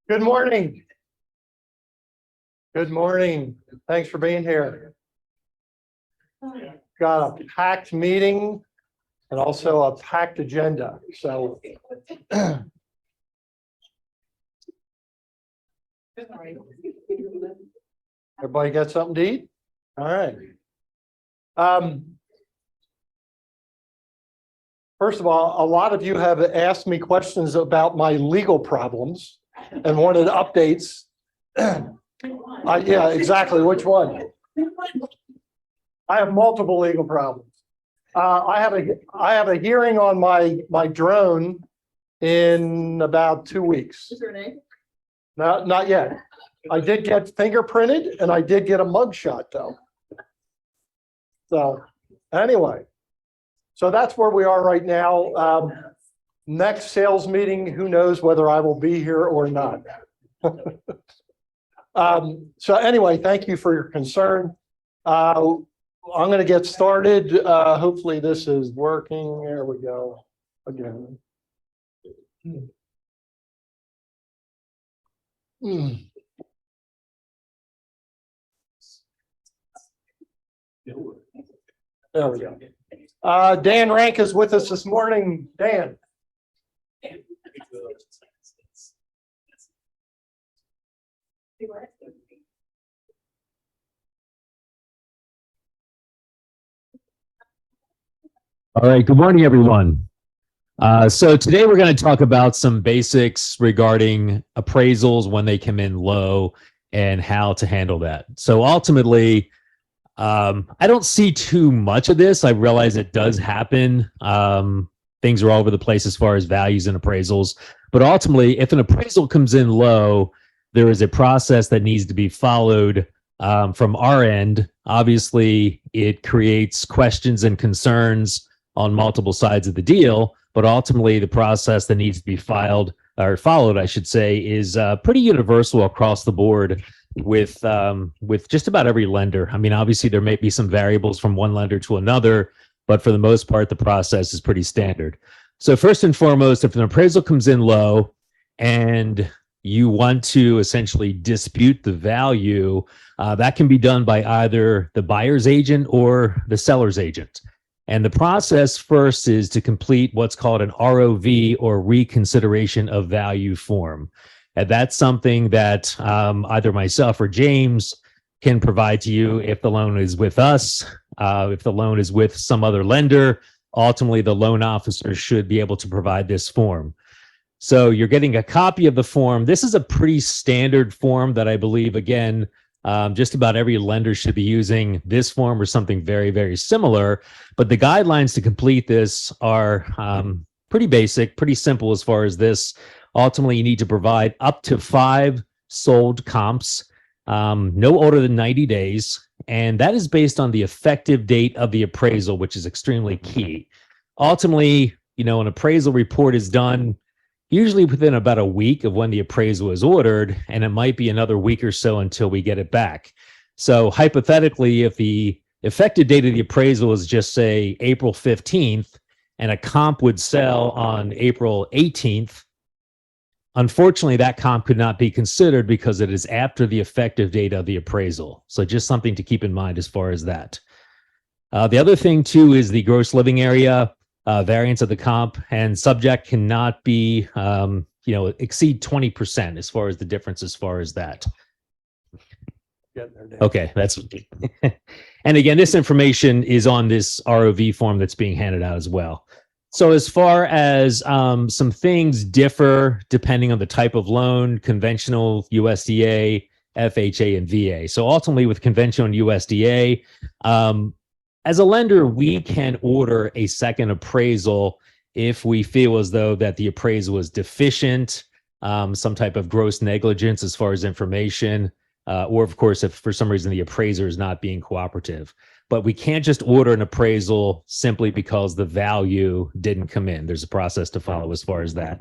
Good morning. Good morning. Thanks for being here. Got a packed meeting and also a packed agenda. So everybody got something to eat? All right. First of all, a lot of you have asked me questions about my legal problems and wanted updates. Yeah, exactly. Which one? I have multiple legal problems. I have a hearing on my drone in about 2 weeks. Is there a name? No, not yet. I did get fingerprinted and I did get a mugshot though. So anyway, so that's where we are right now. Next sales meeting, who knows whether I will be here or not. So anyway, thank you for your concern. I'm going to get started. Hopefully this is working. There we go. Again. There we go. Dan Rank is with us this morning. Dan. All right, good morning, everyone. So today we're going to talk about some basics regarding appraisals when they come in low and how to handle that. So ultimately, I don't see too much of this. I realize it does happen. Things are all over the place as far as values and appraisals. But ultimately, if an appraisal comes in low, there is a process that needs to be followed from our end. Obviously, it creates questions and concerns on multiple sides of the deal, but ultimately the process that needs to be followed, I should say, is pretty universal across the board with just about every lender. I mean, obviously there may be some variables from one lender to another, but for the most part, the process is pretty standard. So first and foremost, if an appraisal comes in low and you want to essentially dispute the value, that can be done by either the buyer's agent or the seller's agent. And the process first is to complete what's called an ROV, or reconsideration of value form. And that's something that either myself or James can provide to you if the loan is with us. If the loan is with some other lender, ultimately the loan officer should be able to provide this form. So you're getting a copy of the form. This is a pretty standard form that I believe, again, just about every lender should be using this form or something very, very similar. But the guidelines to complete this are pretty basic, pretty simple as far as this. Ultimately, you need to provide up to 5 sold comps, no older than 90 days. And that is based on the effective date of the appraisal, which is extremely key. Ultimately, an appraisal report is done usually within about a week of when the appraisal is ordered, and it might be another week or so until we get it back. So hypothetically, if the effective date of the appraisal is just say April 15th, and a comp would sell on April 18th, unfortunately, that comp could not be considered because it is after the effective date of the appraisal. So just something to keep in mind as far as that. The other thing too is the gross living area. Variance of the comp and subject cannot be, exceed 20% as far as the difference as far as that. Okay, that's and again, this information is on this ROV form that's being handed out as well. So as far as some things differ depending on the type of loan, conventional, USDA, FHA, and VA. So ultimately with conventional and USDA, as a lender, we can order a second appraisal if we feel as though that the appraisal is deficient, some type of gross negligence as far as information, or of course, if for some reason the appraiser is not being cooperative. But we can't just order an appraisal simply because the value didn't come in. There's a process to follow as far as that.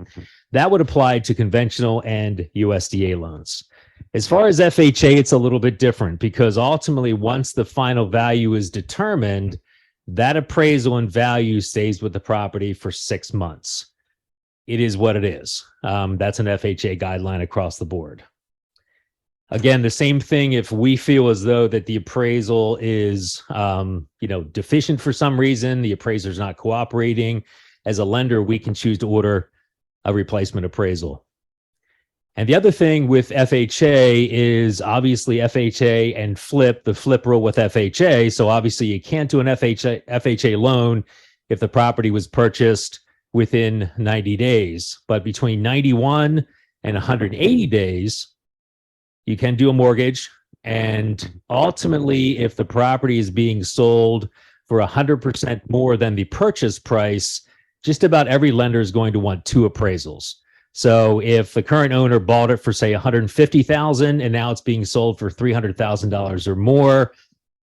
That would apply to conventional and USDA loans. As far as FHA, it's a little bit different because ultimately, once the final value is determined, that appraisal and value stays with the property for 6 months. it is what it is. That's an FHA guideline across the board. Again, the same thing if we feel as though that the appraisal is, deficient for some reason, the appraiser's not cooperating. As a lender, we can choose to order a replacement appraisal. And the other thing with FHA is obviously FHA and the flip rule with FHA. So obviously you can't do an FHA loan if the property was purchased within 90 days, but between 91 and 180 days, you can do a mortgage. And ultimately, if the property is being sold for 100% more than the purchase price, just about every lender is going to want two appraisals. So if the current owner bought it for, say, $150,000 and now it's being sold for $300,000 or more,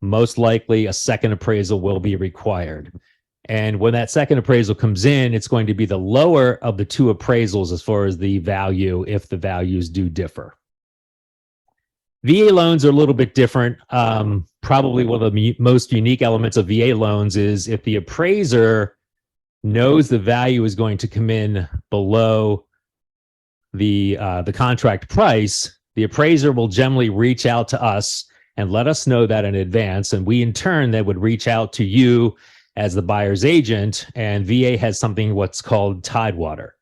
most likely a second appraisal will be required. And when that second appraisal comes in, it's going to be the lower of the two appraisals as far as the value, if the values do differ. VA loans are a little bit different. Probably one of the most unique elements of VA loans is if the appraiser knows the value is going to come in below the contract price, the appraiser will generally reach out to us and let us know that in advance. And we, in turn, then would reach out to you as the buyer's agent. And VA has something what's called Tidewater.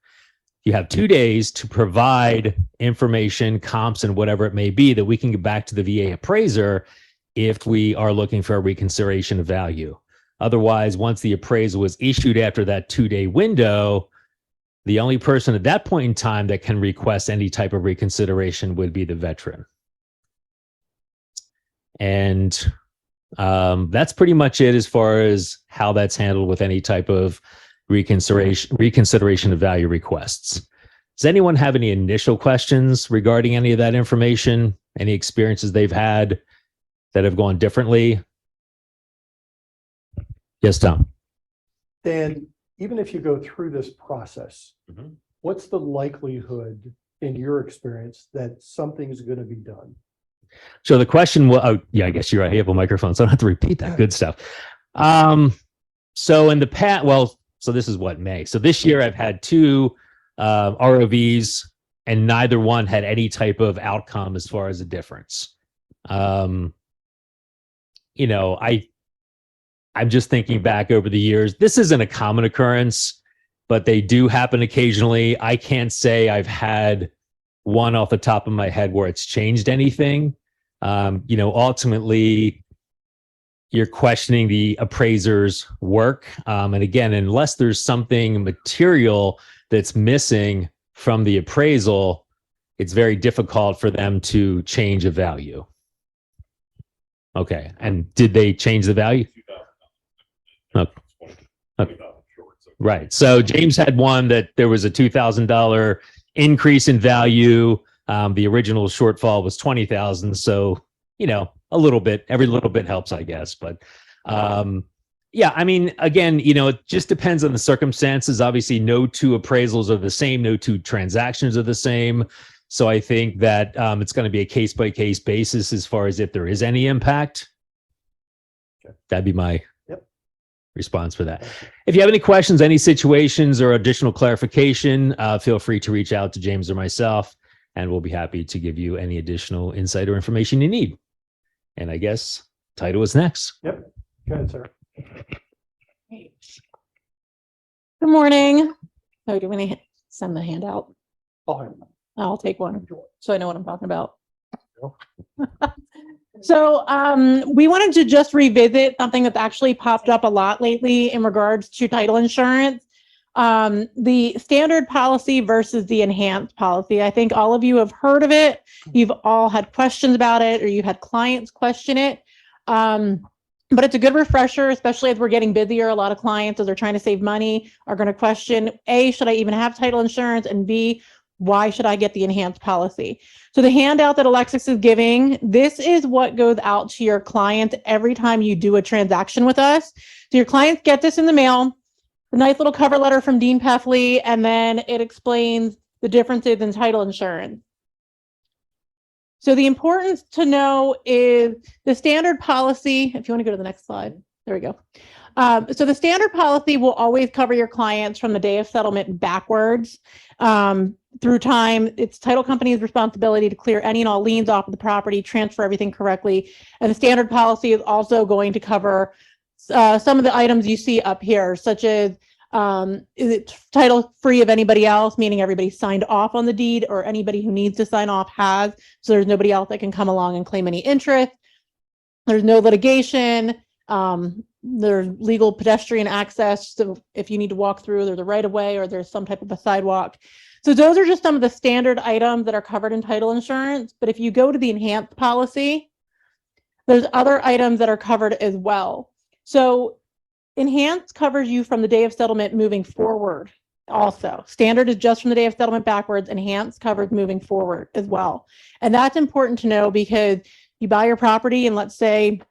You have 2 days to provide information, comps, and whatever it may be that we can get back to the VA appraiser if we are looking for a reconsideration of value. Otherwise, once the appraisal was issued after that 2-day window, the only person at that point in time that can request any type of reconsideration would be the veteran. And that's pretty much it as far as how that's handled with any type of reconsideration of value requests. Does anyone have any initial questions regarding any of that information? Any experiences they've had that have gone differently? Yes, Tom. Dan, even if you go through this process, what's the likelihood in your experience that something's going to be done? So the question was, oh yeah, I guess you're right. You have a microphone, so I don't have to repeat that good stuff. So in the past, so this is what, May. So this year I've had 2 ROVs and neither one had any type of outcome as far as a difference. I'm just thinking back over the years, this isn't a common occurrence, but they do happen occasionally. I can't say I've had one off the top of my head where it's changed anything. Ultimately, you're questioning the appraiser's work. And again, unless there's something material that's missing from the appraisal, it's very difficult for them to change a value. Okay. And did they change the value? Okay. Right. So James had one that there was a $2,000 increase in value. The original shortfall was $20,000. So, a little bit, every little bit helps, I guess. But yeah, I mean, again, it just depends on the circumstances. Obviously, no 2 appraisals are the same. No 2 transactions are the same. So I think that it's going to be a case-by-case basis as far as if there is any impact. Okay. That'd be my response for that. If you have any questions, any situations, or additional clarification, feel free to reach out to James or myself, and we'll be happy to give you any additional insight or information you need. And I guess Title is next. Yep. Go ahead, sir. Good morning. Oh, do we need to send the handout? I'll take one so I know what I'm talking about. So we wanted to just revisit something that's actually popped up a lot lately in regards to title insurance. The standard policy versus the enhanced policy. I think all of you have heard of it. You've all had questions about it, or you had clients question it. But it's a good refresher, especially as we're getting busier. A lot of clients, as they're trying to save money, are going to question, A, should I even have title insurance? And B, why should I get the enhanced policy? So the handout that Alexis is giving, this is what goes out to your client every time you do a transaction with us. So your clients get this in the mail, a nice little cover letter from Dean Peffley, and then it explains the differences in title insurance. So the importance to know is the standard policy, if you want to go to the next slide, there we go. So the standard policy will always cover your clients from the day of settlement backwards. Through time, it's title company's responsibility to clear any and all liens off of the property, transfer everything correctly. And the standard policy is also going to cover some of the items you see up here, such as is it title free of anybody else, meaning everybody signed off on the deed or anybody who needs to sign off has, so there's nobody else that can come along and claim any interest. There's no litigation. There's legal pedestrian access. So if you need to walk through, there's a right of way or there's some type of a sidewalk. So those are just some of the standard items that are covered in title insurance. But if you go to the enhanced policy, there's other items that are covered as well. So enhanced covers you from the day of settlement moving forward. Also, standard is just from the day of settlement backwards. Enhanced covers moving forward as well. And that's important to know because you buy your property and let's say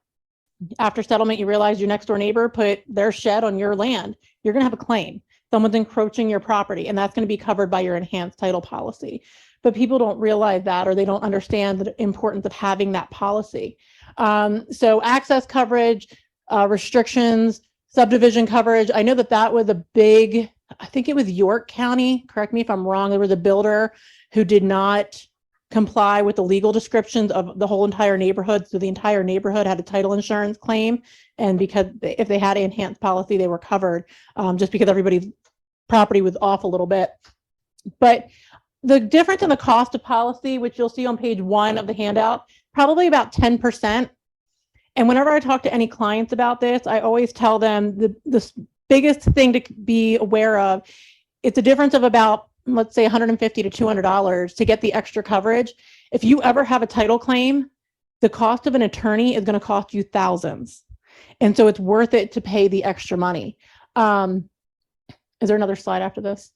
after settlement, you realize your next door neighbor put their shed on your land. You're going to have a claim. Someone's encroaching your property, and that's going to be covered by your enhanced title policy. But people don't realize that, or they don't understand the importance of having that policy. So access coverage, restrictions, subdivision coverage. I know that that was a big, I think it was York County. Correct me if I'm wrong. There was a builder who did not comply with the legal descriptions of the whole entire neighborhood. So the entire neighborhood had a title insurance claim. And because if they had an enhanced policy, they were covered just because everybody's property was off a little bit. But the difference in the cost of policy, which you'll see on page 1 of the handout, probably about 10%. And whenever I talk to any clients about this, I always tell them the biggest thing to be aware of, it's a difference of about, let's say $150 to $200 to get the extra coverage. If you ever have a title claim, the cost of an attorney is going to cost you thousands. And so it's worth it to pay the extra money. Is there another slide after this?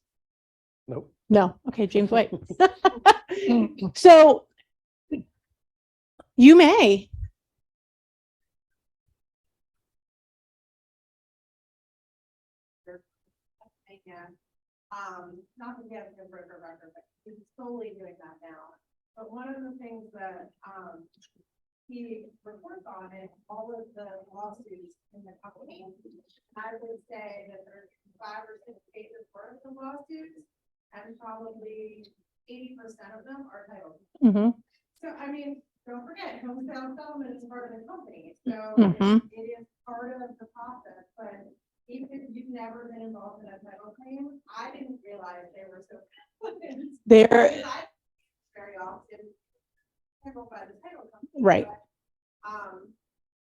Nope. No. Okay, James, wait. So you may. Not to get a broker record, but he's solely doing that now. But one of the things that he reports on is all of the lawsuits in the company. I would say that there's 5 or 6 cases worth of lawsuits, and probably 80% of them are title. Mm-hmm. So I mean, don't forget, Homesale settlement is part of the company, so it is part of the process. But even if you've never been involved in a title claim, I didn't realize they were so. They're Very often handled by the title company. right.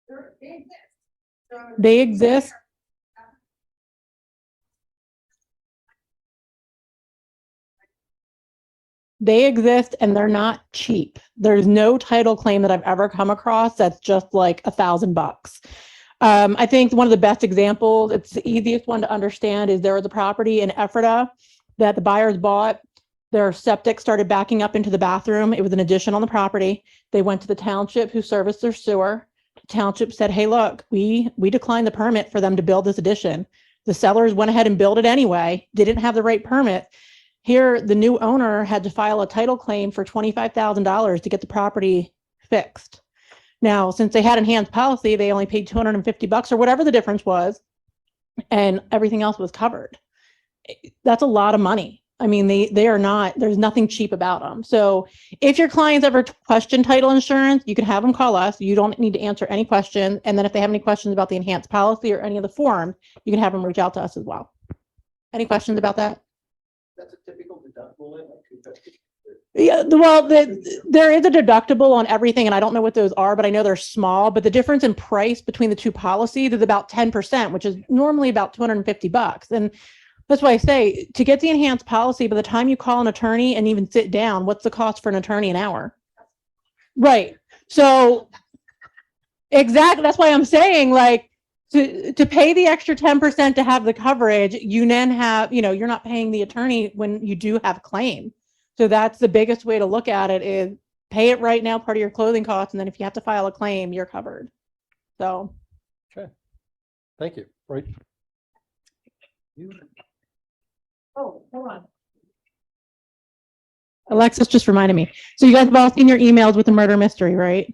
But, they exist. So They exist. They exist and they're not cheap. There's no title claim that I've ever come across that's just like $1,000. I think one of the best examples, it's the easiest one to understand, is there was a property in Ephrata that the buyers bought. Their septic started backing up into the bathroom. It was an addition on the property. They went to the township who serviced their sewer. The township said, hey, look, we declined the permit for them to build this addition. The sellers went ahead and built it anyway, didn't have the right permit. Here, the new owner had to file a title claim for $25,000 to get the property fixed. Now, since they had enhanced policy, they only paid $250 or whatever the difference was, and everything else was covered. That's a lot of money. I mean, they are not, there's nothing cheap about them. So if your clients ever question title insurance, you can have them call us. You don't need to answer any questions. And then if they have any questions about the enhanced policy or any of the forms, you can have them reach out to us as well. Any questions about that? That's a typical deductible. Yeah, well, there is a deductible on everything, and I don't know what those are, but I know they're small. But the difference in price between the two policies is about 10%, which is normally about $250. And that's why I say, to get the enhanced policy, by the time you call an attorney and even sit down, what's the cost for an attorney an hour? Right. So exactly, that's why I'm saying, like, to pay the extra 10% to have the coverage, you then have, you're not paying the attorney when you do have a claim. So that's the biggest way to look at it, is pay it right now, part of your clothing costs, and then if you have to file a claim, you're covered. So. Okay. Thank you. Right. Oh, hold on. Alexis just reminded me. So you guys have all seen your emails with the murder mystery, right?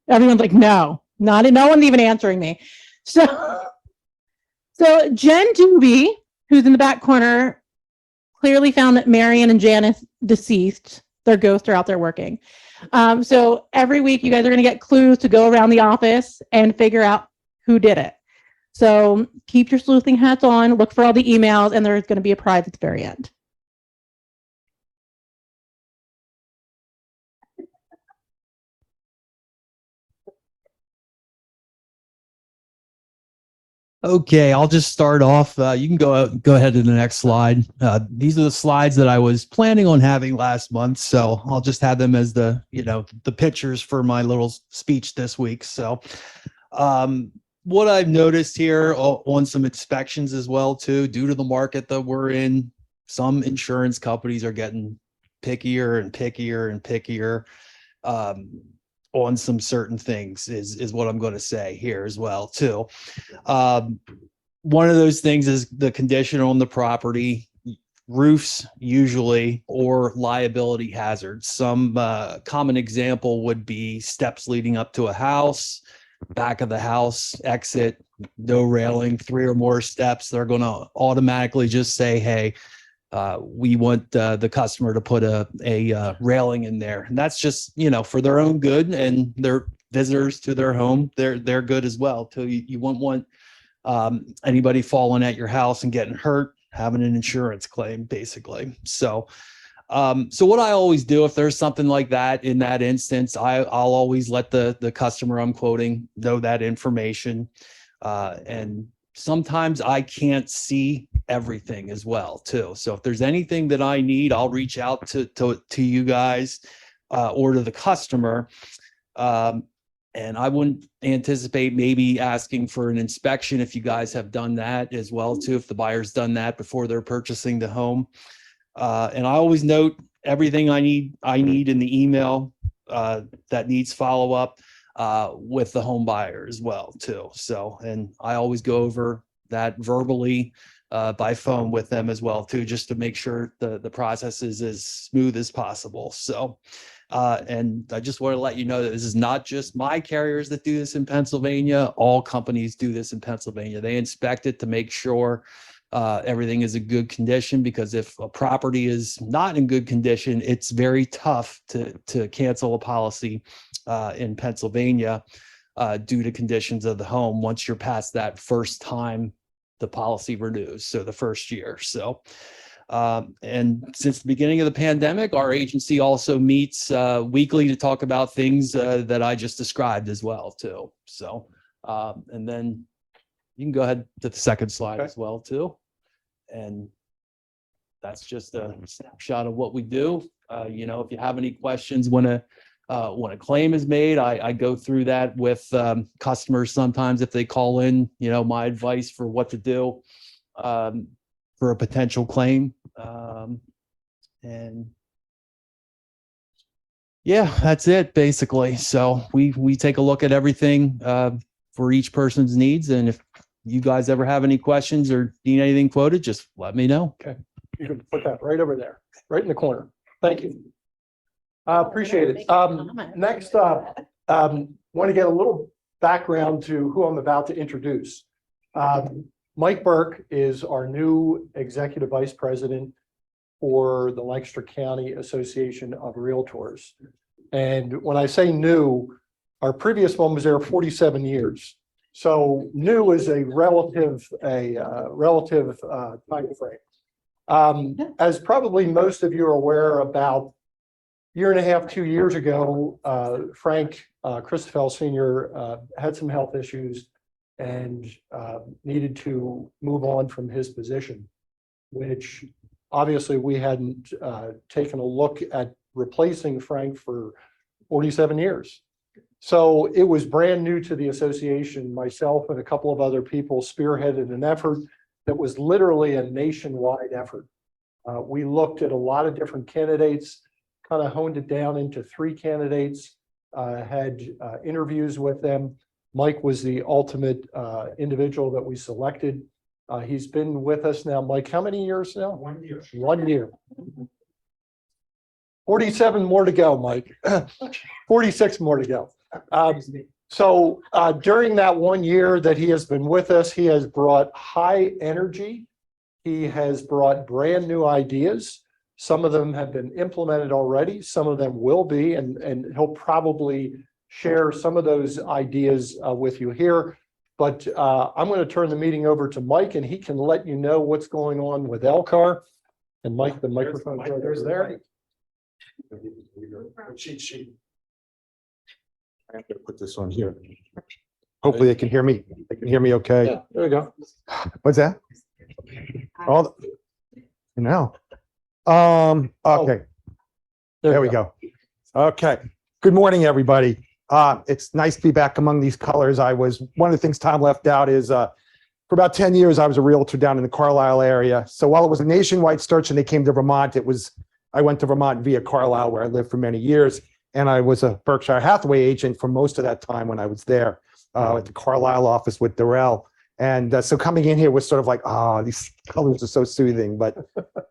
Everyone's like, no, no one's even answering me. So Jen Doobie, who's in the back corner, clearly found that Marion and Janice deceased. Their ghosts are out there working. So every week you guys are going to get clues to go around the office and figure out who did it. So keep your sleuthing hats on, look for all the emails, and there's going to be a prize at the very end. Okay, I'll just start off. You can go ahead to the next slide. These are the slides that I was planning on having last month, so I'll just have them as the pictures for my little speech this week. So, what I've noticed here on some inspections as well too, due to the market that we're in, some insurance companies are getting pickier and pickier and pickier. On some certain things is what I'm going to say here as well too. One of those things is the condition on the property, roofs usually, or liability hazards. Some common example would be steps leading up to a house, back of the house, exit, no railing, 3 or more steps. They're going to automatically just say, hey, we want the customer to put a railing in there. And that's just, for their own good, and their visitors to their home, they're good as well. So you won't want anybody falling at your house and getting hurt, having an insurance claim, basically. So what I always do, if there's something like that in that instance, I'll always let the customer I'm quoting know that information. And sometimes I can't see everything as well too. So if there's anything that I need, I'll reach out to you guys or to the customer. And I wouldn't anticipate maybe asking for an inspection if you guys have done that as well too, if the buyer's done that before they're purchasing the home. And I always note everything I need in the email that needs follow-up with the home buyer as well too. So, and I always go over that verbally by phone with them as well too, just to make sure the process is as smooth as possible. So, and I just want to let you know that this is not just my carriers that do this in Pennsylvania. All companies do this in Pennsylvania. They inspect it to make sure everything is in good condition, because if a property is not in good condition, it's very tough to cancel a policy in Pennsylvania due to conditions of the home once you're past that first time the policy renews, so the first year. So and since the beginning of the pandemic, our agency also meets weekly to talk about things that I just described as well too. So and then you can go ahead to the second slide as well too. And that's just a snapshot of what we do. If you have any questions when a claim is made, I go through that with customers sometimes if they call in, my advice for what to do for a potential claim. And yeah, that's it basically. So we take a look at everything for each person's needs. And if you guys ever have any questions or need anything quoted, just let me know. Okay. You can put that right over there, right in the corner. Thank you. Appreciate it. Next up, want to get a little background to who I'm about to introduce. Mike Berk is our new Executive Vice President for the Lancaster County Association of Realtors. And when I say new, our previous one was there 47 years. So new is a relative time frame. As probably most of you are aware, about a year and a half, 2 years ago, Frank Christoffel Sr. Had some health issues and needed to move on from his position, which obviously we hadn't taken a look at replacing Frank for 47 years. So it was brand new to the association. Myself and a couple of other people spearheaded an effort that was literally a nationwide effort. We looked at a lot of different candidates, kind of honed it down into 3 candidates, had interviews with them. Mike was the ultimate individual that we selected. He's been with us now, Mike, how many years now? 1 year. 1 year. 47 more to go, Mike. 46 more to go. So during that 1 year that he has been with us, he has brought high energy. He has brought brand new ideas. Some of them have been implemented already. Some of them will be, and he'll probably share some of those ideas with you here. But I'm going to turn the meeting over to Mike, and he can let you know what's going on with Elcar. And Mike, the microphone is there. Cheat sheet. I have to put this on here. Hopefully they can hear me. They can hear me okay. Yeah, there we go. What's that? All no. Okay, there we go. Okay. Good morning, everybody. It's nice to be back among these colors. One of the things Tom left out is for about 10 years, I was a realtor down in the Carlisle area. So while it was a nationwide search and they came to Vermont, I went to Vermont via Carlisle, where I lived for many years. And I was a Berkshire Hathaway agent for most of that time when I was there at the Carlisle office with Darrell. And so coming in here was sort of like, these colors are so soothing, but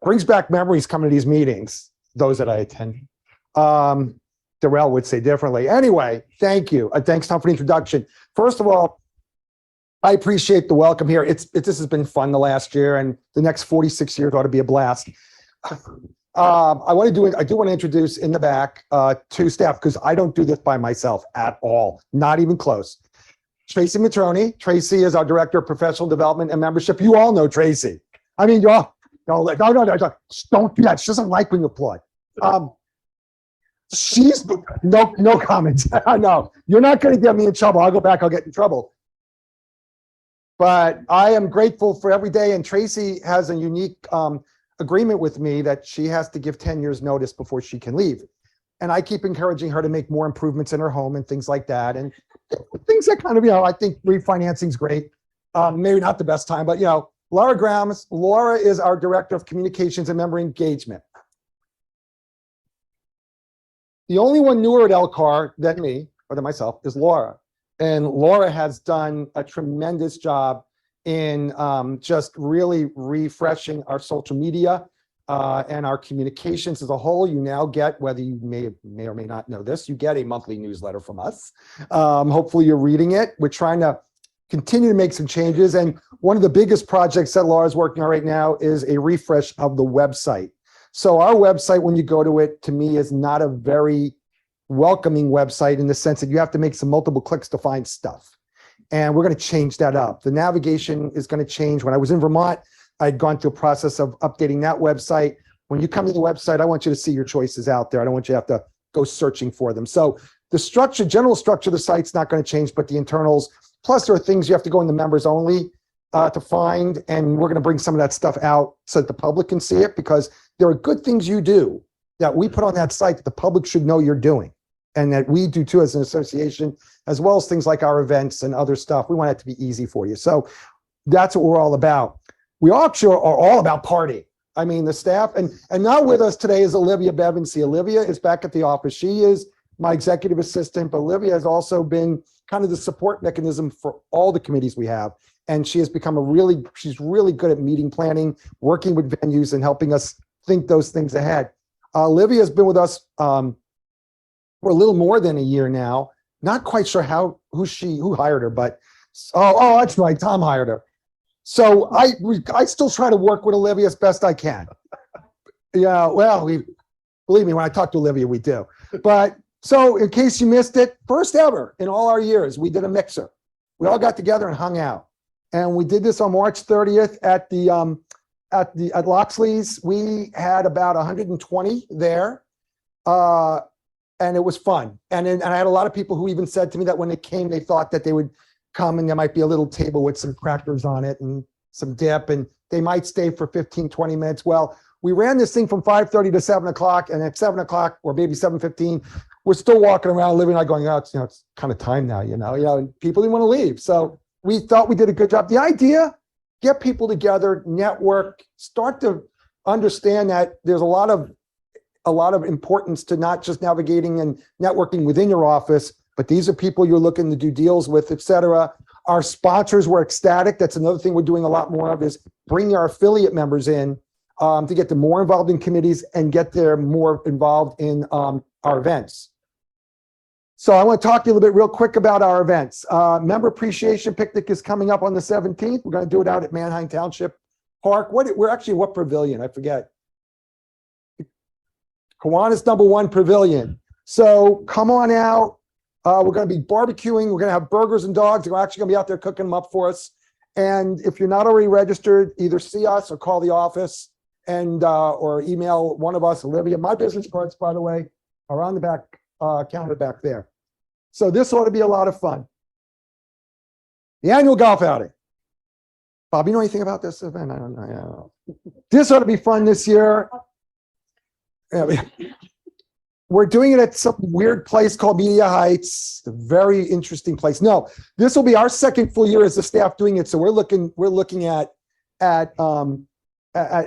brings back memories coming to these meetings, those that I attend. Darrell would say differently. Anyway, thank you. Thanks, Tom, for the introduction. First of all, I appreciate the welcome here. This has been fun the last year, and the next 46 years ought to be a blast. I do want to introduce in the back two staff, because I don't do this by myself at all, not even close. Tracy Matroni. Tracy is our Director of Professional Development and Membership. You all know Tracy. I mean, y'all, no, don't do that. She doesn't like when you applaud. She's no comments. No, you're not going to get me in trouble. I'll go back. I'll get in trouble. But I am grateful for every day. And Tracy has a unique agreement with me that she has to give 10 years notice before she can leave. And I keep encouraging her to make more improvements in her home and things like that. And things that kind of, I think refinancing is great. Maybe not the best time, but Laura Grams. Laura is our Director of Communications and Member Engagement. The only one newer at Elcar than me, or than myself, is Laura. And Laura has done a tremendous job in just really refreshing our social media and our communications as a whole. You now get, whether you may or may not know this, you get a monthly newsletter from us. Hopefully you're reading it. We're trying to continue to make some changes. And one of the biggest projects that Laura's working on right now is a refresh of the website. So our website, when you go to it, to me, is not a very welcoming website, in the sense that you have to make some multiple clicks to find stuff. And we're going to change that up. The navigation is going to change. When I was in Vermont, I'd gone through a process of updating that website. When you come to the website, I want you to see your choices out there. I don't want you to have to go searching for them. So the structure, general structure of the site's not going to change, but the internals, plus there are things you have to go in the members only to find. And we're going to bring some of that stuff out so that the public can see it, because there are good things you do that we put on that site that the public should know you're doing, and that we do too as an association, as well as things like our events and other stuff. We want it to be easy for you. So that's what we're all about. We also are all about party. I mean, the staff, and not with us today is Olivia Bevancy. Olivia is back at the office. She is my executive assistant, but Olivia has also been kind of the support mechanism for all the committees we have. And she has become she's really good at meeting planning, working with venues, and helping us think those things ahead. Olivia has been with us for a little more than a year now. Not quite sure who hired her, but that's right, Tom hired her. So I still try to work with Olivia as best I can. Yeah, well, believe me, when I talk to Olivia, we do. But so in case you missed it, first ever in all our years, we did a mixer. We all got together and hung out. And we did this on March 30th at Loxley's. We had about 120 there. And it was fun. And I had a lot of people who even said to me that when they came, they thought that they would come and there might be a little table with some crackers on it and some dip, and they might stay for 15, 20 minutes. Well, we ran this thing from 5:30 to 7 o'clock, and at 7 o'clock or maybe 7:15, we're still walking around living like going, it's kind of time now, and people didn't want to leave. So we thought we did a good job. The idea, get people together, network, start to understand that there's a lot of importance to not just navigating and networking within your office, but these are people you're looking to do deals with, et cetera. Our sponsors were ecstatic. That's another thing we're doing a lot more of, is bringing our affiliate members in to get them more involved in committees and get them more involved in our events. So I want to talk to you a little bit real quick about our events. Member Appreciation Picnic is coming up on the 17th. We're going to do it out at Manheim Township Park. What pavilion? I forget. Kiwanis #1 Pavilion. So come on out. We're going to be barbecuing. We're going to have burgers and dogs. We're actually going to be out there cooking them up for us. And if you're not already registered, either see us or call the office and or email one of us, Olivia. My business cards, by the way, are on the back counter back there. So this ought to be a lot of fun. The annual golf outing. Bob, you know anything about this event? I don't know. This ought to be fun this year. Yeah, we're doing it at some weird place called Media Heights. A very interesting place. No, this will be our second full year as the staff doing it. So we're looking at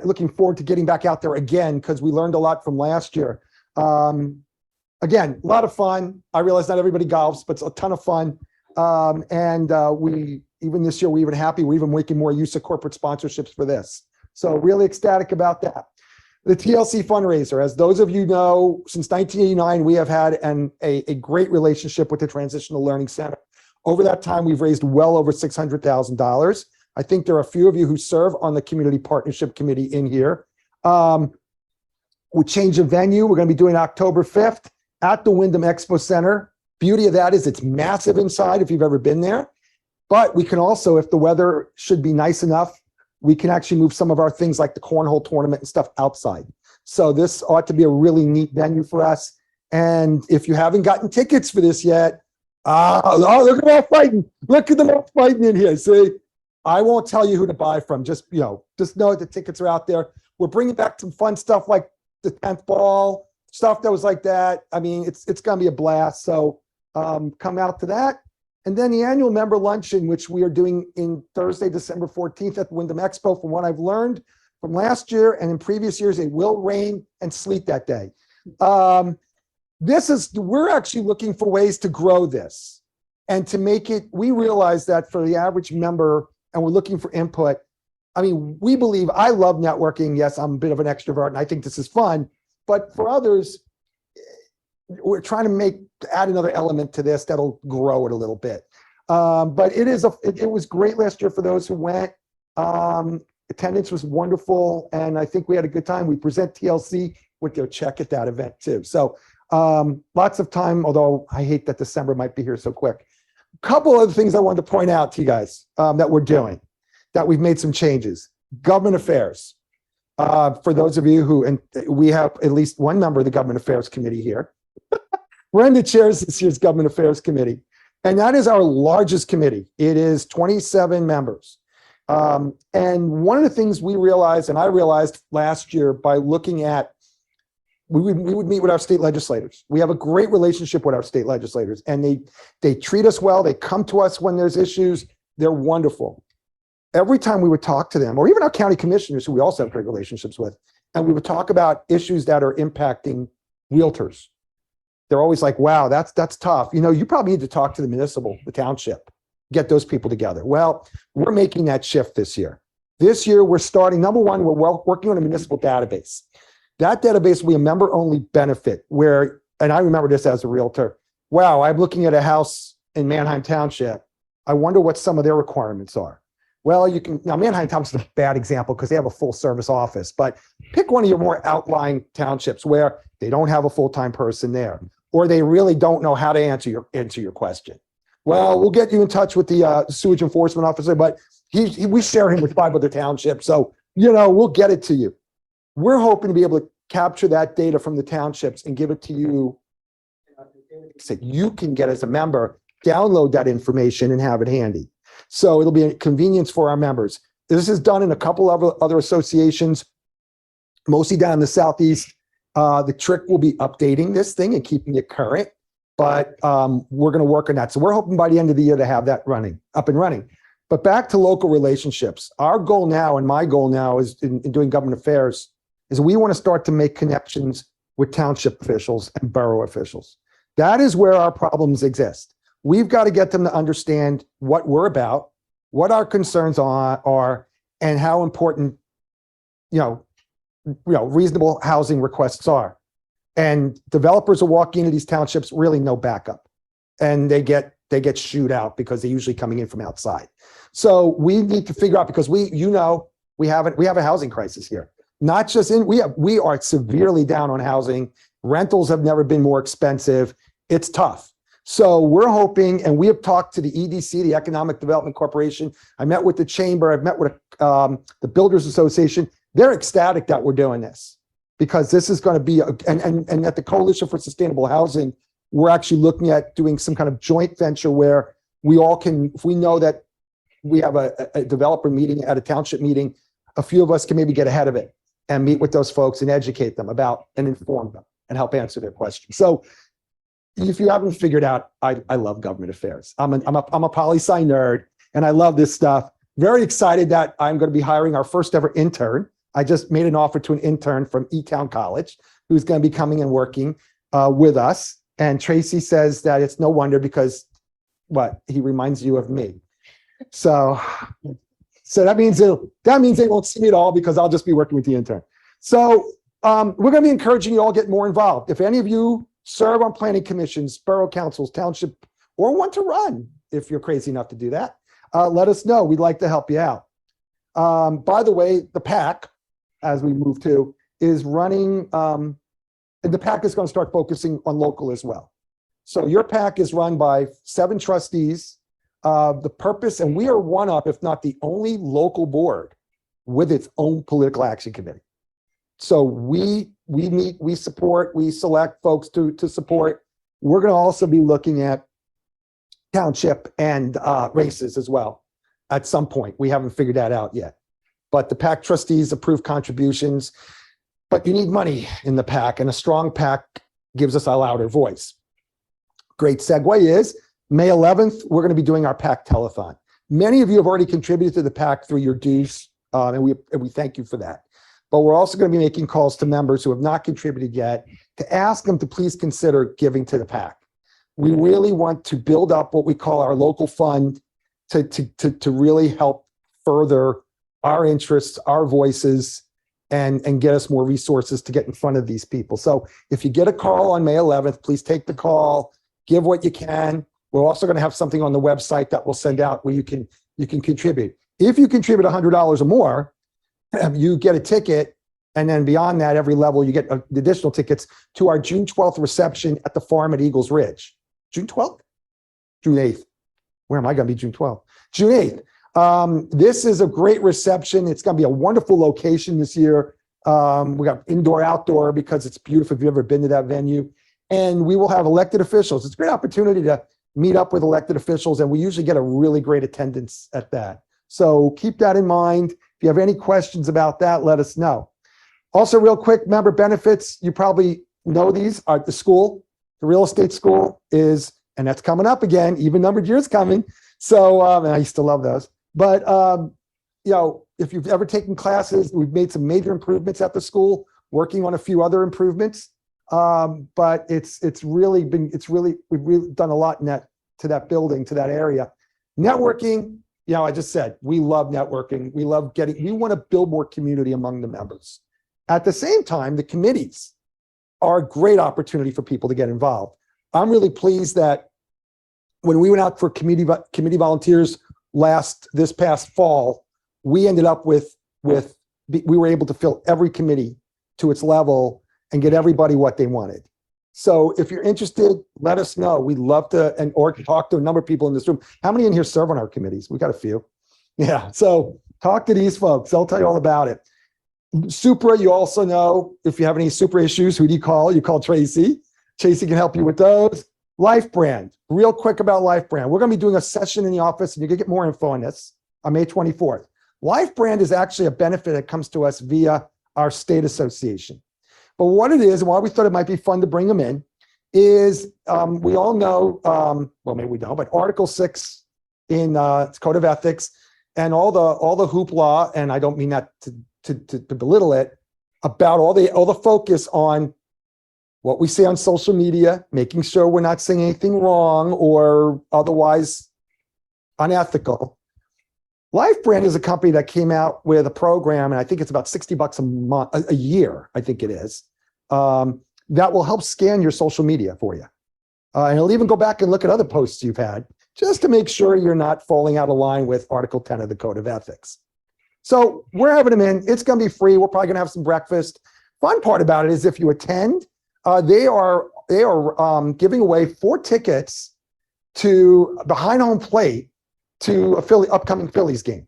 looking forward to getting back out there again because we learned a lot from last year. Again, a lot of fun. I realize not everybody golfs, but it's a ton of fun. We even this year, we're even happy. We're even making more use of corporate sponsorships for this. So really ecstatic about that. The TLC fundraiser, as those of you know, since 1989, we have had a great relationship with the Transitional Learning Center. Over that time, we've raised well over $600,000. I think there are a few of you who serve on the Community Partnership Committee in here. We change the venue. We're going to be doing October 5th at the Wyndham Expo Center. Beauty of that is it's massive inside if you've ever been there. But we can also, if the weather should be nice enough, we can actually move some of our things like the cornhole tournament and stuff outside. So this ought to be a really neat venue for us. And if you haven't gotten tickets for this yet, look at them all fighting. Look at them all fighting in here. See, I won't tell you who to buy from. Just know the tickets are out there. We're bringing back some fun stuff like the 10th ball, stuff that was like that. I mean, it's going to be a blast. So come out to that. And then the annual member luncheon, which we are doing in Thursday, December 14th at the Wyndham Expo. From what I've learned from last year and in previous years, it will rain and sleet that day. We're actually looking for ways to grow this and to make it, we realize that for the average member, and we're looking for input. I mean, we believe, I love networking. Yes, I'm a bit of an extrovert and I think this is fun, but for others, we're trying to add another element to this that'll grow it a little bit. But it was great last year for those who went. Attendance was wonderful, and I think we had a good time. We present TLC with their check at that event too. So lots of time, although I hate that December might be here so quick. A couple other things I wanted to point out to you guys that we're doing, that we've made some changes. Government affairs. For those of you and we have at least one member of the Government Affairs Committee here. Brenda chairs this year's Government Affairs Committee, and that is our largest committee. It is 27 members. And one of the things we realized, and I realized last year by looking at, we would meet with our state legislators. We have a great relationship with our state legislators, and they treat us well. They come to us when there's issues. They're wonderful. Every time we would talk to them, or even our county commissioners, who we also have great relationships with, and we would talk about issues that are impacting realtors. They're always like, wow, that's tough. You probably need to talk to the township, get those people together. Well, we're making that shift this year. This year, we're starting, number one, we're working on a municipal database. That database will be a member-only benefit where, and I remember this as a realtor, wow, I'm looking at a house in Manheim Township. I wonder what some of their requirements are. Well, now Manheim Township is a bad example because they have a full service office, but pick one of your more outlying townships where they don't have a full-time person there, or they really don't know how to answer your question. Well, we'll get you in touch with the sewage enforcement officer, but we share him with 5 other townships. So, we'll get it to you. We're hoping to be able to capture that data from the townships and give it to you. So you can get as a member, download that information and have it handy. So it'll be a convenience for our members. This is done in a couple of other associations, mostly down in the Southeast. The trick will be updating this thing and keeping it current, but we're going to work on that. So we're hoping by the end of the year to have that up and running. But back to local relationships. Our goal now, and my goal now is in doing government affairs, is we want to start to make connections with township officials and borough officials. That is where our problems exist. We've got to get them to understand what we're about, what our concerns are, and how important, reasonable housing requests are. And developers are walking into these townships, really no backup. and they get shooed out because they're usually coming in from outside. So we need to figure out, because we have a housing crisis here. Not just we are severely down on housing. Rentals have never been more expensive. It's tough. So we're hoping, and we have talked to the EDC, the Economic Development Corporation. I met with the chamber. I've met with the Builders Association. They're ecstatic that we're doing this, because this is going to be, and at the Coalition for Sustainable Housing, we're actually looking at doing some kind of joint venture where we all can, if we know that we have a developer meeting at a township meeting, a few of us can maybe get ahead of it and meet with those folks and educate them about and inform them and help answer their questions. So if you haven't figured out, I love government affairs. I'm a poli-sci nerd, and I love this stuff. Very excited that I'm going to be hiring our first ever intern. I just made an offer to an intern from E-Town College who's going to be coming and working with us. And Tracy says that it's no wonder, because he reminds you of me. So that means they won't see me at all, because I'll just be working with the intern. So we're going to be encouraging you all to get more involved. If any of you serve on planning commissions, borough councils, township, or want to run, if you're crazy enough to do that, let us know. We'd like to help you out. By the way, the PAC, as we move to, is running, and the PAC is going to start focusing on local as well. So your PAC is run by 7 trustees. The purpose, and we are one of, if not the only local board with its own political action committee. So we meet, we support, we select folks to support. We're going to also be looking at township and races as well at some point. We haven't figured that out yet. But the PAC trustees approve contributions, but you need money in the PAC, and a strong PAC gives us a louder voice. Great segue is May 11th, we're going to be doing our PAC telethon. Many of you have already contributed to the PAC through your dues, and we thank you for that. But we're also going to be making calls to members who have not contributed yet to ask them to please consider giving to the PAC. We really want to build up what we call our local fund to really help further our interests, our voices, and get us more resources to get in front of these people. So if you get a call on May 11th, please take the call, give what you can. We're also going to have something on the website that we'll send out where you can contribute. If you contribute $100 or more, you get a ticket, and then beyond that, every level you get additional tickets to our June 12th reception at the farm at Eagles Ridge. June 12th? June 8th. Where am I going to be June 12th? June 8th. This is a great reception. It's going to be a wonderful location this year. We got indoor, outdoor, because it's beautiful if you've ever been to that venue. And we will have elected officials. It's a great opportunity to meet up with elected officials, and we usually get a really great attendance at that. So keep that in mind. If you have any questions about that, let us know. Also, real quick, member benefits. You probably know these are the school. The real estate school is, and that's coming up again, even numbered years coming. So, and I used to love those. But, if you've ever taken classes, we've made some major improvements at the school, working on a few other improvements. But we've really done a lot to that building, to that area. Networking, I just said, we love networking. We want to build more community among the members. At the same time, the committees are a great opportunity for people to get involved. I'm really pleased that when we went out for committee volunteers this past fall, we ended up we were able to fill every committee to its level and get everybody what they wanted. So if you're interested, let us know. We'd love to, or talk to a number of people in this room. How many in here serve on our committees? We got a few. Yeah, so talk to these folks. They'll tell you all about it. Supra, you also know, if you have any Supra issues, who do you call? You call Tracy. Tracy can help you with those. Life Brand, real quick about Life Brand. We're going to be doing a session in the office, and you can get more info on this on May 24th. Life Brand is actually a benefit that comes to us via our state association. But what it is, and why we thought it might be fun to bring them in, is we all know, well, maybe we don't, but Article 6 in Code of Ethics and all the hoopla, and I don't mean that to belittle it, about all the focus on what we say on social media, making sure we're not saying anything wrong or otherwise unethical. Life Brand is a company that came out with a program, and I think it's about $60 a year, I think it is, that will help scan your social media for you. And it'll even go back and look at other posts you've had just to make sure you're not falling out of line with Article 10 of the Code of Ethics. So we're having them in. It's going to be free. We're probably going to have some breakfast. Fun part about it is if you attend, they are giving away 4 tickets to behind home plate to a upcoming Phillies game.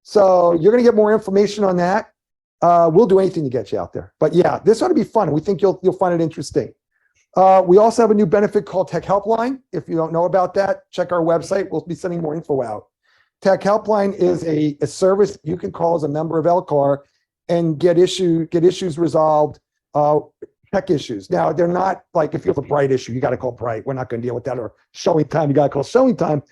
So you're going to get more information on that. We'll do anything to get you out there. But yeah, this ought to be fun. We think you'll find it interesting. We also have a new benefit called Tech Helpline. If you don't know about that, check our website. We'll be sending more info out. Tech Helpline is a service you can call as a member of LCAR and get issues resolved, tech issues. Now, they're not like if you have a Bright issue, you got to call Bright. We're not going to deal with that. Or Showing Time, you got to call Showing Time.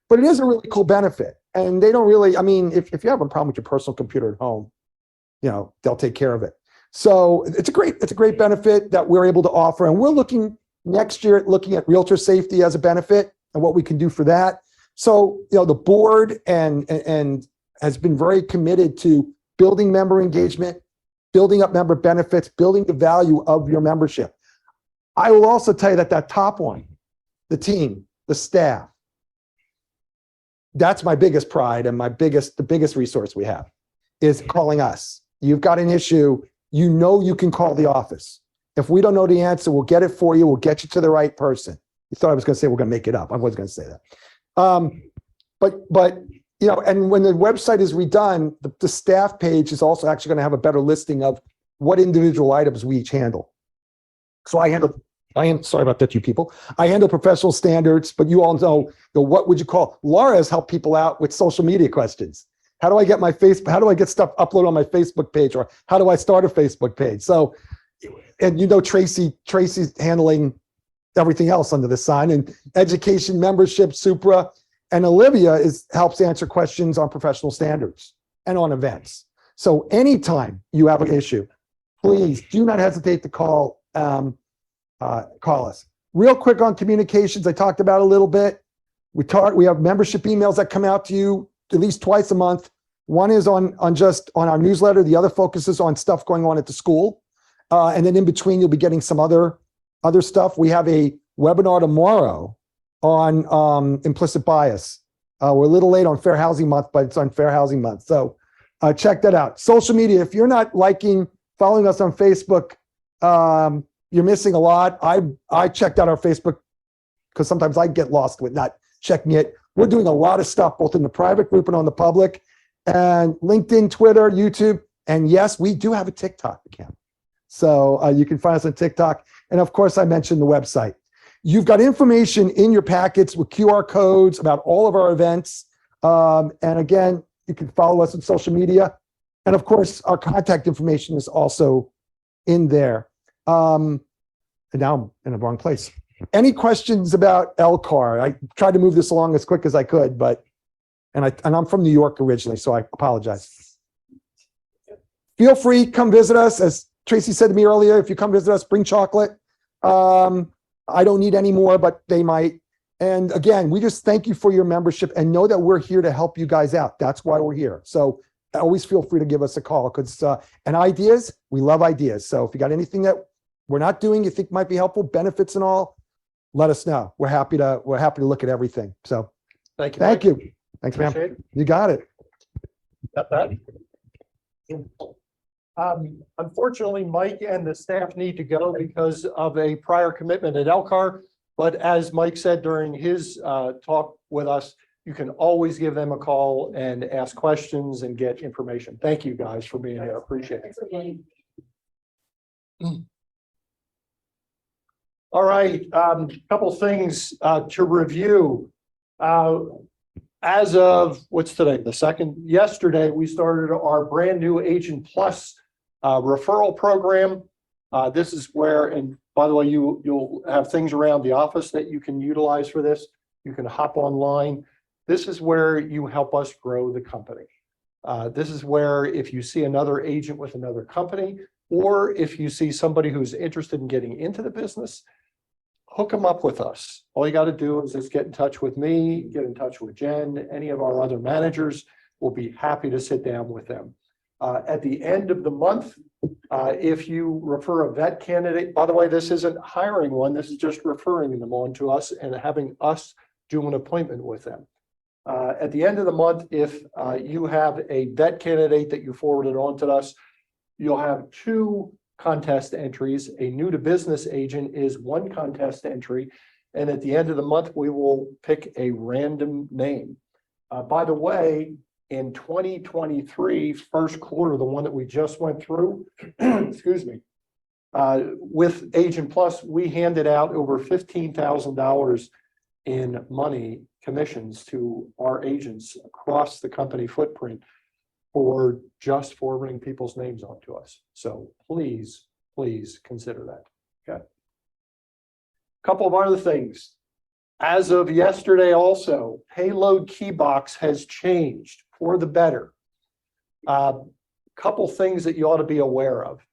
But it is a really cool benefit. And they don't really, I mean, if you have a problem with your personal computer at home, they'll take care of it. So it's a great benefit that we're able to offer. And we're looking next year at looking at realtor safety as a benefit and what we can do for that. So, the board and has been very committed to building member engagement, building up member benefits, building the value of your membership. I will also tell you that top one, the team, the staff, that's my biggest pride and the biggest resource we have is calling us. You've got an issue, you can call the office. If we don't know the answer, we'll get it for you. We'll get you to the right person. You thought I was going to say we're going to make it up. I wasn't going to say that. But and when the website is redone, the staff page is also actually going to have a better listing of what individual items we each handle. So I am sorry about that, you people. I handle professional standards, but you all know, what would you call? Laura has helped people out with social media questions. How do I get how do I get stuff uploaded on my Facebook page, or how do I start a Facebook page? So, and Tracy's handling everything else under the sun, and education, membership, Supra, and Olivia helps answer questions on professional standards and on events. So anytime you have an issue, please do not hesitate to call us. Real quick on communications, I talked about a little bit. We have membership emails that come out to you at least twice a month. One is on our newsletter. The other focuses on stuff going on at the school. And then in between, you'll be getting some other stuff. We have a webinar tomorrow on implicit bias. We're a little late on Fair Housing Month, but it's on Fair Housing Month. So check that out. Social media, if you're not following us on Facebook, you're missing a lot. I checked out our Facebook because sometimes I get lost with not checking it. We're doing a lot of stuff both in the private group and on the public, and LinkedIn, Twitter, YouTube. And yes, we do have a TikTok account. So you can find us on TikTok. And of course, I mentioned the website. You've got information in your packets with QR codes about all of our events. And again, you can follow us on social media. And of course, our contact information is also in there. And now I'm in the wrong place. Any questions about LCAR? I tried to move this along as quick as I could, and I'm from New York originally, so I apologize. Feel free, come visit us. As Tracy said to me earlier, if you come visit us, bring chocolate. I don't need any more, but they might. And again, we just thank you for your membership and know that we're here to help you guys out. That's why we're here. So always feel free to give us a call and ideas, we love ideas. So if you got anything that we're not doing, you think might be helpful, benefits and all, let us know. We're happy to look at everything. So Thank you. thank you. Thanks, ma'am. Appreciate it. You got it. Got that. Unfortunately, Mike and the staff need to go because of a prior commitment at LCAR. But as Mike said during his talk with us, you can always give them a call and ask questions and get information. Thank you guys for being here. Appreciate it. All right, couple things to review. As of what's today, the 2nd, yesterday, we started our brand new Agent Plus referral program. This is where, and by the way, you'll have things around the office that you can utilize for this. You can hop online. This is where you help us grow the company. This is where if you see another agent with another company, or if you see somebody who's interested in getting into the business, hook them up with us. All you got to do is just get in touch with me, get in touch with Jen, any of our other managers. We'll be happy to sit down with them. At the end of the month, if you refer a vet candidate, by the way, this isn't hiring one, this is just referring them on to us and having us do an appointment with them. At the end of the month, if you have a vet candidate that you forwarded on to us, you'll have 2 contest entries. A new to business agent is 1 contest entry. And at the end of the month, we will pick a random name. By the way, in 2023, first quarter, the one that we just went through, excuse me, with Agent Plus, we handed out over $15,000 in money commissions to our agents across the company footprint for just forwarding people's names on to us. So please, please consider that. Okay. Couple of other things. As of yesterday also, payload key box has changed for the better. Couple things that you ought to be aware of.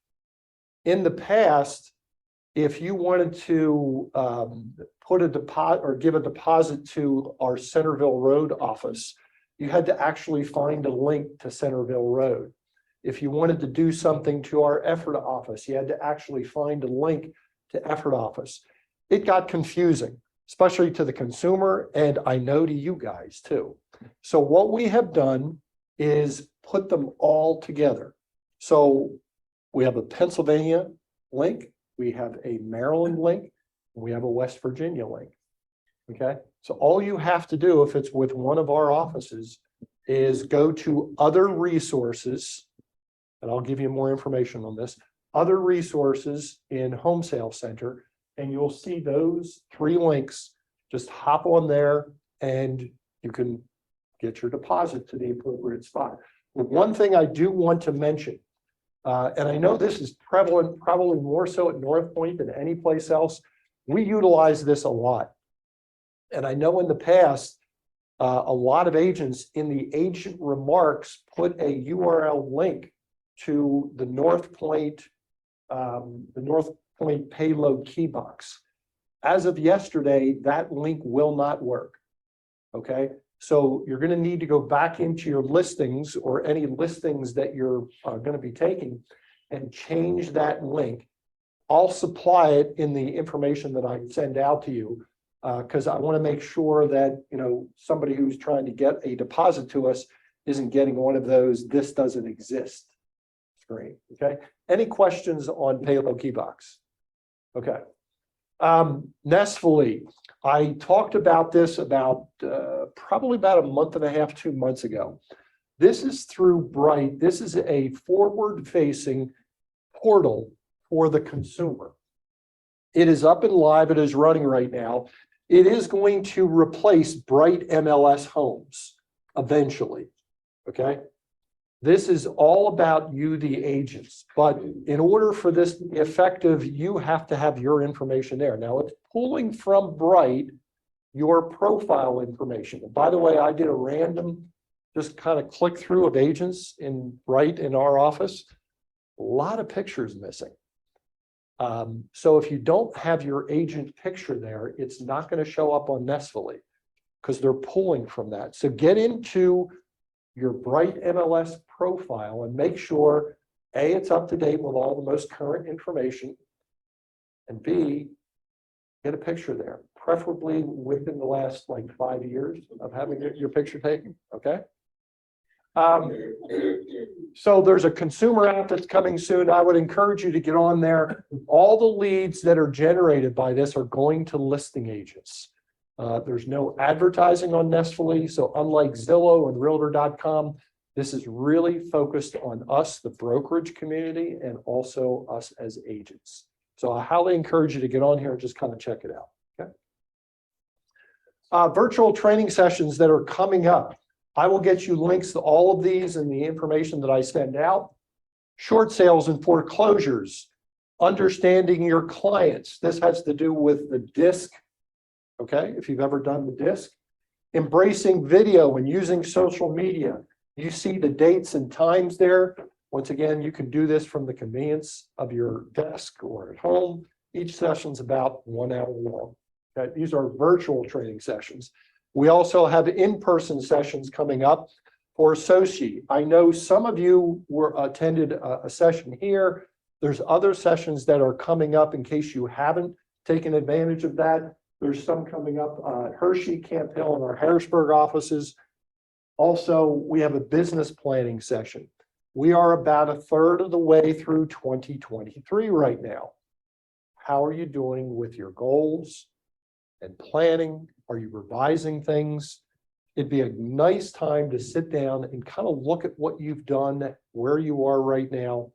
In the past, if you wanted to put a deposit or give a deposit to our Centerville Road office, you had to actually find a link to Centerville Road. If you wanted to do something to our Effort office, you had to actually find a link to Effort office. It got confusing, especially to the consumer, and I know to you guys too. So what we have done is put them all together. So we have a Pennsylvania link, we have a Maryland link, and we have a West Virginia link. Okay, so all you have to do if it's with one of our offices is go to other resources, and I'll give you more information on this, other resources in Homesale Center, and you'll see those 3 links. Just hop on there and you can get your deposit to the appropriate spot. But one thing I do want to mention, and I know this is prevalent, probably more so at North Point than any place else, we utilize this a lot. And I know in the past, a lot of agents in the agent remarks put a URL link to the North Point payload key box. As of yesterday, that link will not work. Okay, so you're going to need to go back into your listings or any listings that you're going to be taking and change that link. I'll supply it in the information that I send out to you because I want to make sure that, you know, somebody who's trying to get a deposit to us isn't getting one of those "this doesn't exist" screen. Okay, any questions on payload key box? Okay. Nestfully, I talked about this about probably about a month and a half, 2 months ago. This is through Bright. This is a forward-facing portal for the consumer. It is up and live. It is running right now. It is going to replace Bright MLS Homes eventually. Okay. This is all about you, the agents, but in order for this to be effective, you have to have your information there. Now it's pulling from Bright your profile information. And by the way, I did a random, just kind of click through of agents in Bright in our office. A lot of pictures missing. So if you don't have your agent picture there, it's not going to show up on Nestfully because they're pulling from that. So get into your Bright MLS profile and make sure A, it's up to date with all the most current information, and B, get a picture there, preferably within the last like 5 years of having your picture taken. Okay. So there's a consumer app that's coming soon. I would encourage you to get on there. All the leads that are generated by this are going to listing agents. There's no advertising on Nestfully. So unlike Zillow and Realtor.com, this is really focused on us, the brokerage community, and also us as agents. So I highly encourage you to get on here and just kind of check it out. Okay. Virtual training sessions that are coming up. I will get you links to all of these and the information that I send out. Short sales and foreclosures, understanding your clients. This has to do with the DISC. Okay, if you've ever done the DISC, embracing video and using social media. You see the dates and times there. Once again, you can do this from the convenience of your desk or at home. Each session's about 1 hour long. Okay, these are virtual training sessions. We also have in-person sessions coming up for associate. I know some of you attended a session here. There's other sessions that are coming up in case you haven't taken advantage of that. There's some coming up, Hershey, Camp Hill, and our Harrisburg offices. Also, we have a business planning session. We are about a third of the way through 2023 right now. How are you doing with your goals and planning? Are you revising things? It'd be a nice time to sit down and kind of look at what you've done, where you are right now.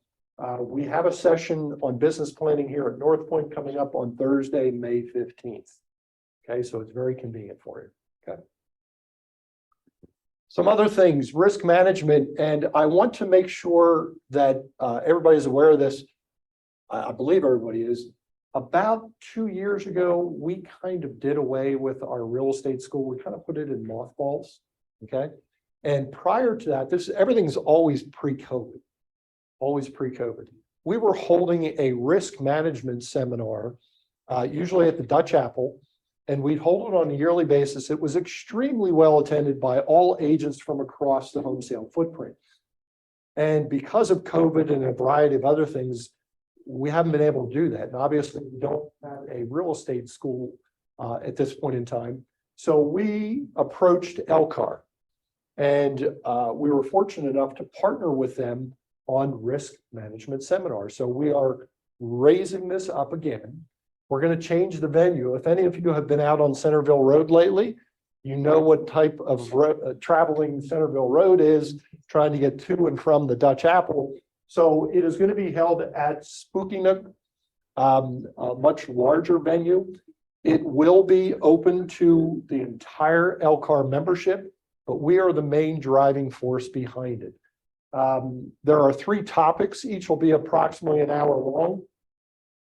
We have a session on business planning here at North Point coming up on Thursday, May 15th. Okay, so it's very convenient for you. Okay. Some other things, risk management, and I want to make sure that everybody's aware of this. I believe everybody is. About 2 years ago, we kind of did away with our real estate school. We kind of put it in mothballs. Okay. And prior to that, everything's always pre-COVID. Always pre-COVID. We were holding a risk management seminar, usually at the Dutch Apple, and we'd hold it on a yearly basis. It was extremely well attended by all agents from across the Homesale footprint. And because of COVID and a variety of other things, we haven't been able to do that. And obviously, we don't have a real estate school at this point in time. So we approached Elcar, and we were fortunate enough to partner with them on risk management seminars. So we are raising this up again. We're going to change the venue. If any of you have been out on Centerville Road lately, you know what type of traveling Centerville Road is, trying to get to and from the Dutch Apple. So it is going to be held at Spooky Nook, a much larger venue. It will be open to the entire Elcar membership, but we are the main driving force behind it. There are 3 topics. Each will be approximately an hour long.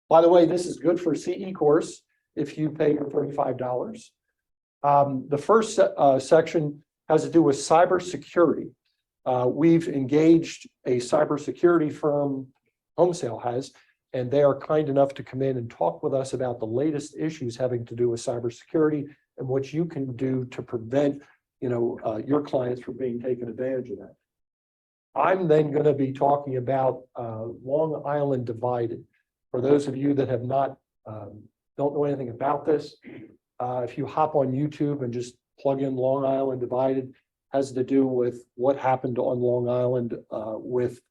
By the way, this is good for CE course if you pay your $35. The first section has to do with cybersecurity. We've engaged a cybersecurity firm, Homesale has, and they are kind enough to come in and talk with us about the latest issues having to do with cybersecurity and what you can do to prevent, your clients from being taken advantage of that. I'm then going to be talking about Long Island Divided. For those of you that have not, don't know anything about this, if you hop on YouTube and just plug in Long Island Divided, has to do with what happened on Long Island with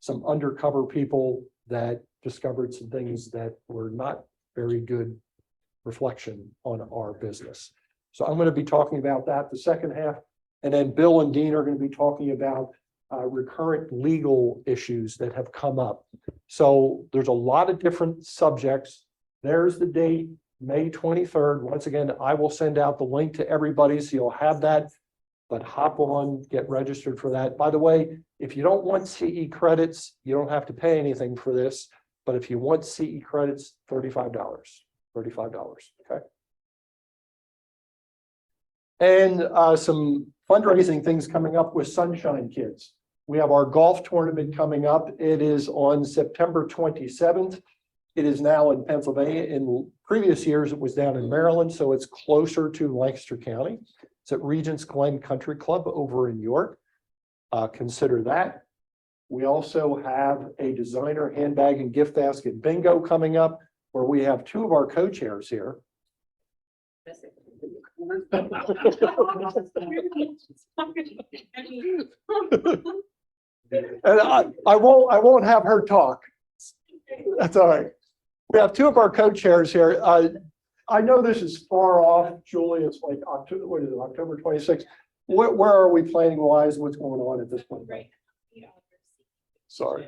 some undercover people that discovered some things that were not very good reflection on our business. So I'm going to be talking about that the second half. And then Bill and Dean are going to be talking about recurrent legal issues that have come up. So there's a lot of different subjects. There's the date, May 23rd. Once again, I will send out the link to everybody so you'll have that, but hop on, get registered for that. By the way, if you don't want CE credits, you don't have to pay anything for this, but if you want CE credits, $35, okay? And some fundraising things coming up with Sunshine Kids. We have our golf tournament coming up. It is on September 27th. It is now in Pennsylvania. In previous years, it was down in Maryland, so it's closer to Lancaster County. It's at Regents Glen Country Club over in York. Consider that. We also have a designer handbag and gift basket bingo coming up, where we have 2 of our co-chairs here. And I won't have her talk. That's all right. We have 2 of our co-chairs here. I know this is far off, Julie. It's like October, what is it, October 26th. Where are we planning wise? What's going on at this point? Right. Sorry.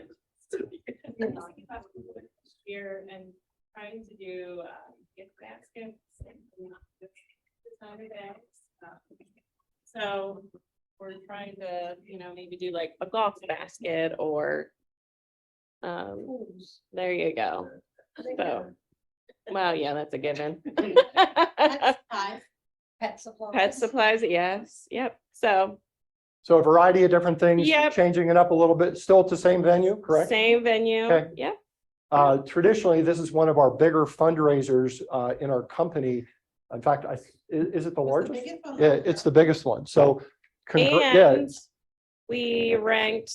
Here and trying to do gift baskets and Saturdays. So we're trying to, maybe do like a golf basket or there you go. So, well, yeah, that's a given. Pet supplies. Pet supplies, yes, yep. So So a variety of different things, Yep. changing it up a little bit, still at the same venue, correct? same venue, Okay. yep. Traditionally, this is one of our bigger fundraisers in our company. In fact, is it the largest? Yeah, it's the biggest one. So Yeah, And we ranked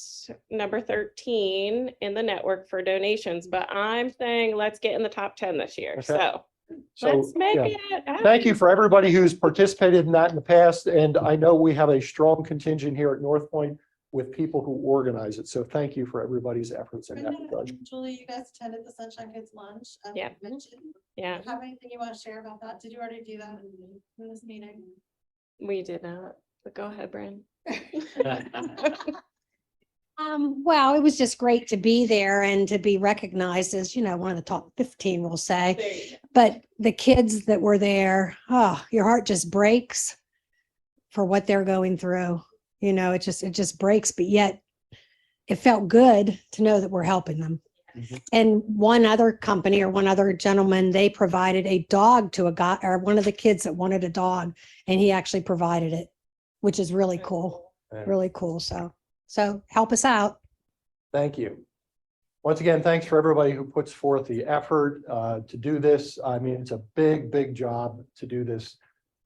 number 13 in the network for donations, but I'm saying let's get in the top 10 this year. Okay. So so, let's make yeah. it happen. Thank you for everybody who's participated in that in the past. And I know we have a strong contingent here at North Point with people who organize it. So thank you for everybody's efforts in that regard. Julie, you guys attended the Sunshine Kids lunch. Yeah. Mentioned. Yeah, Have anything you want to share about that? Did you already do that in this meeting? we did not. But go ahead, Bryn. Well, it was just great to be there and to be recognized as, one of the top 15, we'll say. But the kids that were there, your heart just breaks for what they're going through. It just breaks, but yet it felt good to know that we're helping them. Mhm. And one other company or one other gentleman, they provided a dog to a guy or one of the kids that wanted a dog, and he actually provided it, which is really cool, Yeah. really cool. So help us out. Thank you. Once again, thanks for everybody who puts forth the effort to do this. I mean, it's a big, big job to do this.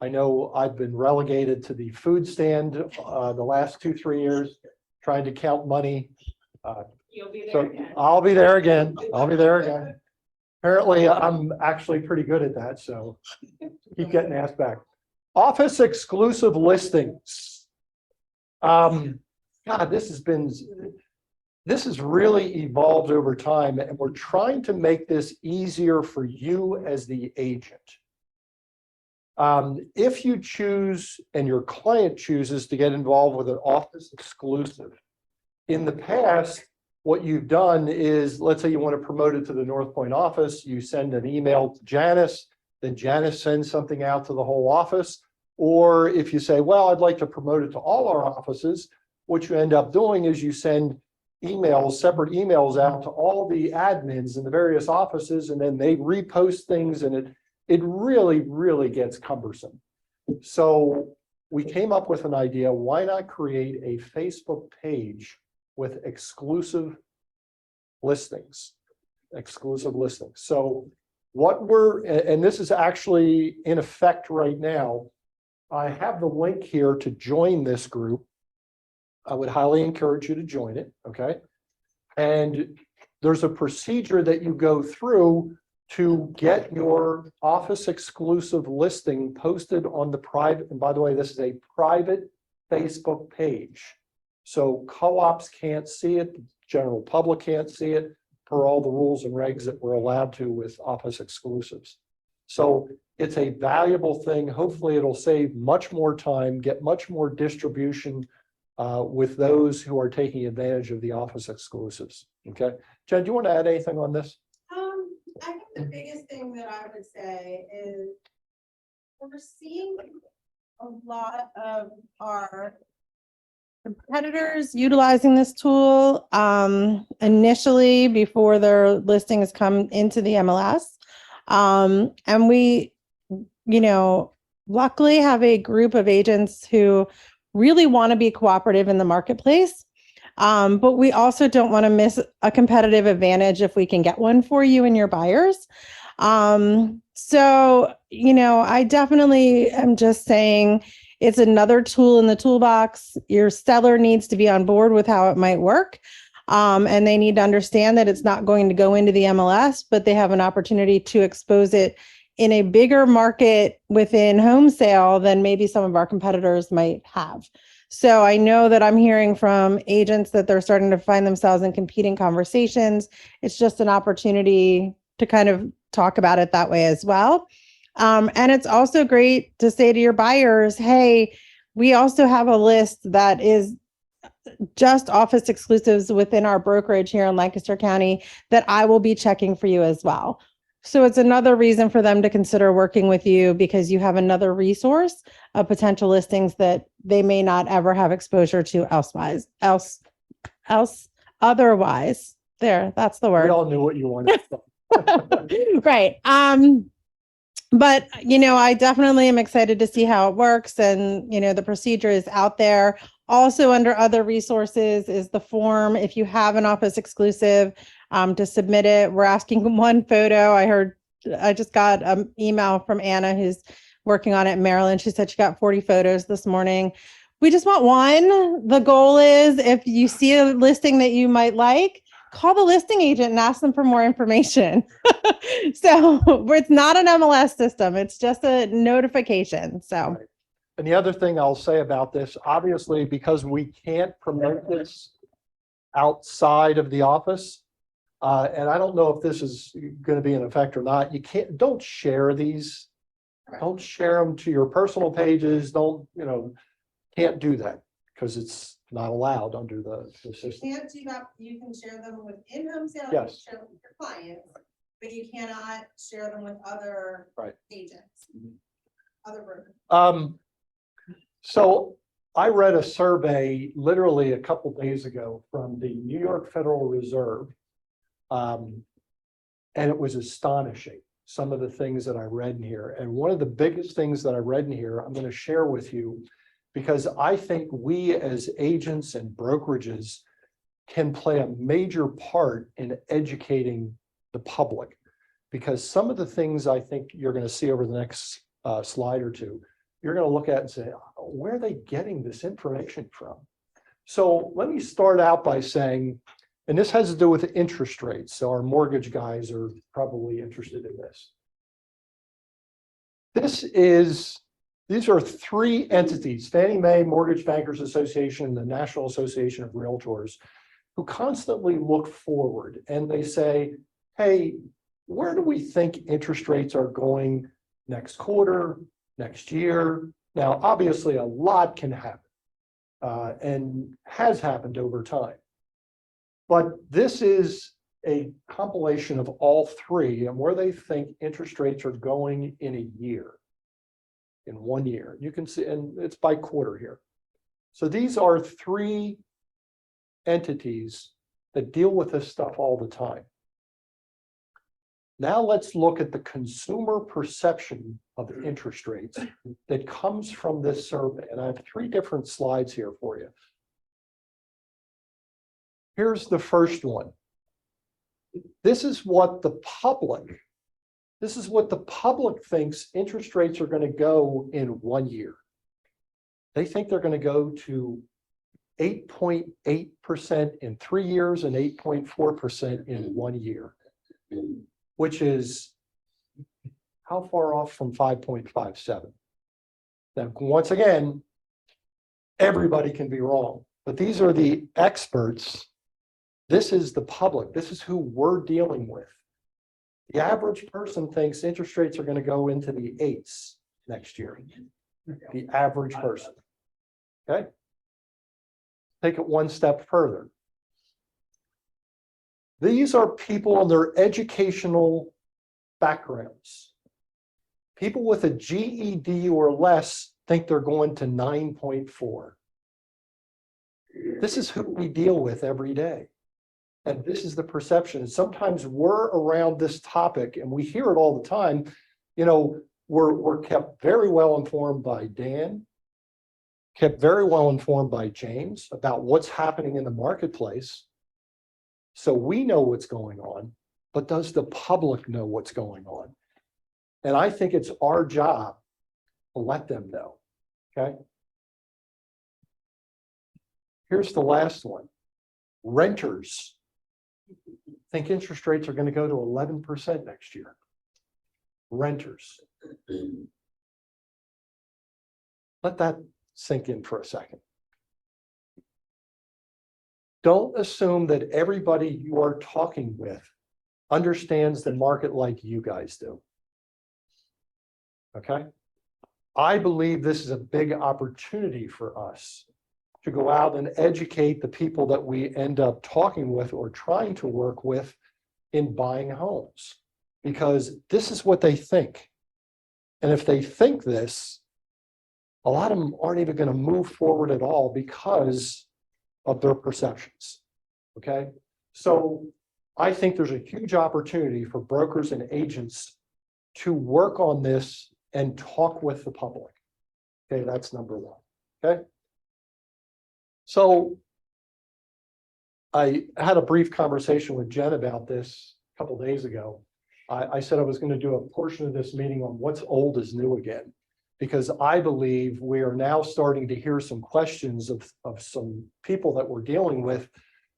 I know I've been relegated to the food stand the last 2-3 years, trying to count money. You'll be there So again. I'll be there again. I'll be there again. Apparently, I'm actually pretty good at that, so keep getting asked back. Office exclusive listings. God, this has really evolved over time, and we're trying to make this easier for you as the agent. If you choose and your client chooses to get involved with an office exclusive, in the past, what you've done is, let's say you want to promote it to the North Point office, you send an email to Janice, then Janice sends something out to the whole office. Or if you say, well, I'd like to promote it to all our offices, what you end up doing is you send emails, separate emails out to all the admins in the various offices, and then they repost things, and it really, really gets cumbersome. So we came up with an idea, why not create a Facebook page with exclusive listings? So what and this is actually in effect right now. I have the link here to join this group. I would highly encourage you to join it, okay? And there's a procedure that you go through to get your office exclusive listing posted on the private, and by the way, this is a private Facebook page. So co-ops can't see it, the general public can't see it, per all the rules and regs that we're allowed to with office exclusives. So it's a valuable thing. Hopefully it'll save much more time, get much more distribution with those who are taking advantage of the office exclusives. Okay. Jen, do you want to add anything on this? I think the biggest thing that I would say is we're seeing a lot of our Competitors utilizing this tool initially before their listings come into the MLS. And we, luckily have a group of agents who really want to be cooperative in the marketplace. But we also don't want to miss a competitive advantage if we can get one for you and your buyers. So, I definitely am just saying it's another tool in the toolbox. Your seller needs to be on board with how it might work. And they need to understand that it's not going to go into the MLS, but they have an opportunity to expose it in a bigger market within Homesale than maybe some of our competitors might have. So I know that I'm hearing from agents that they're starting to find themselves in competing conversations. It's just an opportunity to kind of talk about it that way as well. And it's also great to say to your buyers, hey, we also have a list that is just office exclusives within our brokerage here in Lancaster County that I will be checking for you as well. So it's another reason for them to consider working with you because you have another resource of potential listings that they may not ever have exposure to otherwise. There, that's the word. We all knew what you wanted. Right. But, I definitely am excited to see how it works. And, the procedure is out there. Also under other resources is the form. If you have an office exclusive, to submit it, we're asking one photo. I just got an email from Anna who's working on it in Maryland. She said she got 40 photos this morning. We just want one. The goal is if you see a listing that you might like, call the listing agent and ask them for more information. So it's not an MLS system. It's just a notification. So. Right. And the other thing I'll say about this, obviously, because we can't promote this outside of the office, and I don't know if this is going to be in effect or not, don't share these. Don't share them to your personal pages. Can't do that because it's not allowed under the system. Can't do that. You can share them within Homesale. Yes. Share them with your clients, but you cannot share them with other Right. agents, other brokers. So I read a survey literally a couple days ago from the New York Federal Reserve. And it was astonishing, some of the things that I read in here. And one of the biggest things that I read in here, I'm going to share with you, because I think we as agents and brokerages can play a major part in educating the public. Because some of the things I think you're going to see over the next slide or two, you're going to look at and say, where are they getting this information from? So let me start out by saying, and this has to do with interest rates. So our mortgage guys are probably interested in this. These are three entities, Fannie Mae Mortgage Bankers Association, and the National Association of Realtors, who constantly look forward and they say, hey, where do we think interest rates are going next quarter, next year? Now, obviously, a lot can happen and has happened over time. But this is a compilation of all three and where they think interest rates are going in a year, in 1 year. You can see, and it's by quarter here. So these are three entities that deal with this stuff all the time. Now let's look at the consumer perception of interest rates that comes from this survey. And I have three different slides here for you. Here's the first one. This is what the public thinks interest rates are going to go in 1 year. They think they're going to go to 8.8% in 3 years and 8.4% in 1 year, which is how far off from 5.57? Now, once again, everybody can be wrong, but these are the experts. This is the public. This is who we're dealing with. The average person thinks interest rates are going to go into the 8s next year. The average person. Okay. Take it one step further. These are people and their educational backgrounds. People with a GED or less think they're going to 9.4. This is who we deal with every day. And this is the perception. And sometimes we're around this topic and we hear it all the time. You know, we're kept very well informed by Dan, kept very well informed by James about what's happening in the marketplace. So we know what's going on, but does the public know what's going on? And I think it's our job to let them know, okay? Here's the last one. Renters think interest rates are going to go to 11% next year. Renters. Let that sink in for a second. Don't assume that everybody you are talking with understands the market like you guys do. Okay? I believe this is a big opportunity for us to go out and educate the people that we end up talking with or trying to work with in buying homes, because this is what they think. And if they think this, a lot of them aren't even going to move forward at all because of their perceptions. Okay. So I think there's a huge opportunity for brokers and agents to work on this and talk with the public. Okay. That's number one. Okay. So I had a brief conversation with Jen about this a couple of days ago. I said I was going to do a portion of this meeting on what's old is new again. because I believe we are now starting to hear some questions of some people that we're dealing with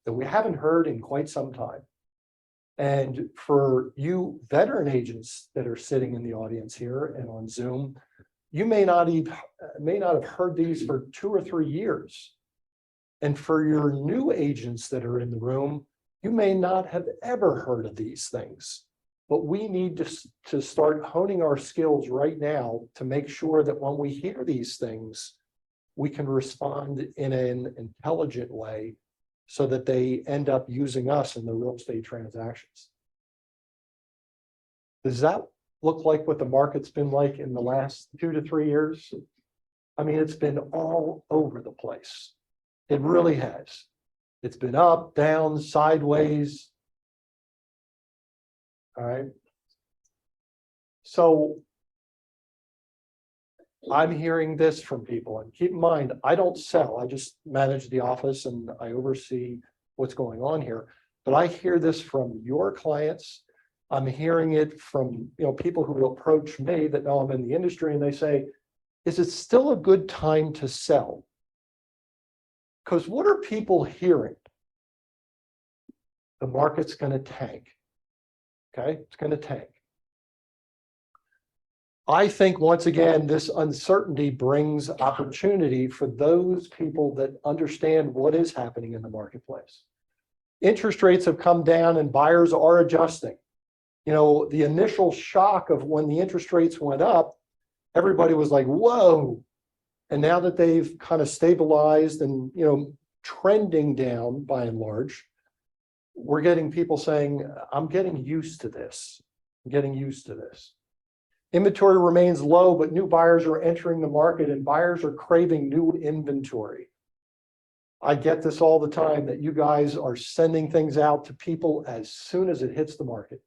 that we haven't heard in quite some time. And for you veteran agents that are sitting in the audience here and on Zoom, you may not have heard these for 2 or 3 years. And for your new agents that are in the room, you may not have ever heard of these things. But we need to start honing our skills right now to make sure that when we hear these things, we can respond in an intelligent way so that they end up using us in the real estate transactions. Does that look like what the market's been like in the last 2 to 3 years? I mean, it's been all over the place. It really has. It's been up, down, sideways. All right. So I'm hearing this from people, and keep in mind, I don't sell. I just manage the office and I oversee what's going on here. But I hear this from your clients. I'm hearing it from, people who approach me that know I'm in the industry, and they say, is it still a good time to sell? Because what are people hearing? The market's going to tank. Okay, it's going to tank. I think once again, this uncertainty brings opportunity for those people that understand what is happening in the marketplace. Interest rates have come down and buyers are adjusting. The initial shock of when the interest rates went up, everybody was like, whoa. And now that they've kind of stabilized and, trending down by and large, we're getting people saying, I'm getting used to this. I'm getting used to this. Inventory remains low, but new buyers are entering the market and buyers are craving new inventory. I get this all the time that you guys are sending things out to people as soon as it hits the market.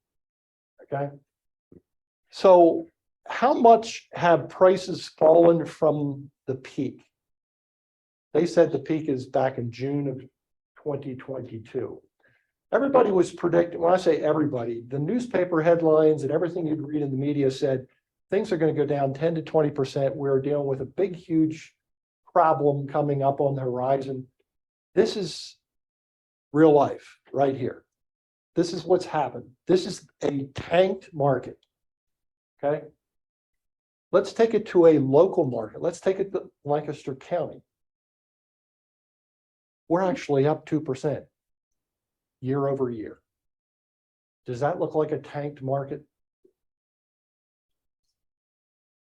Okay. So how much have prices fallen from the peak? They said the peak is back in June of 2022. Everybody was predicting, when I say everybody, the newspaper headlines and everything you'd read in the media said things are going to go down 10 to 20%. We're dealing with a big, huge problem coming up on the horizon. This is real life right here. This is what's happened. This is a tanked market. Okay. Let's take it to a local market. Let's take it to Lancaster County. We're actually up 2% year over year. Does that look like a tanked market?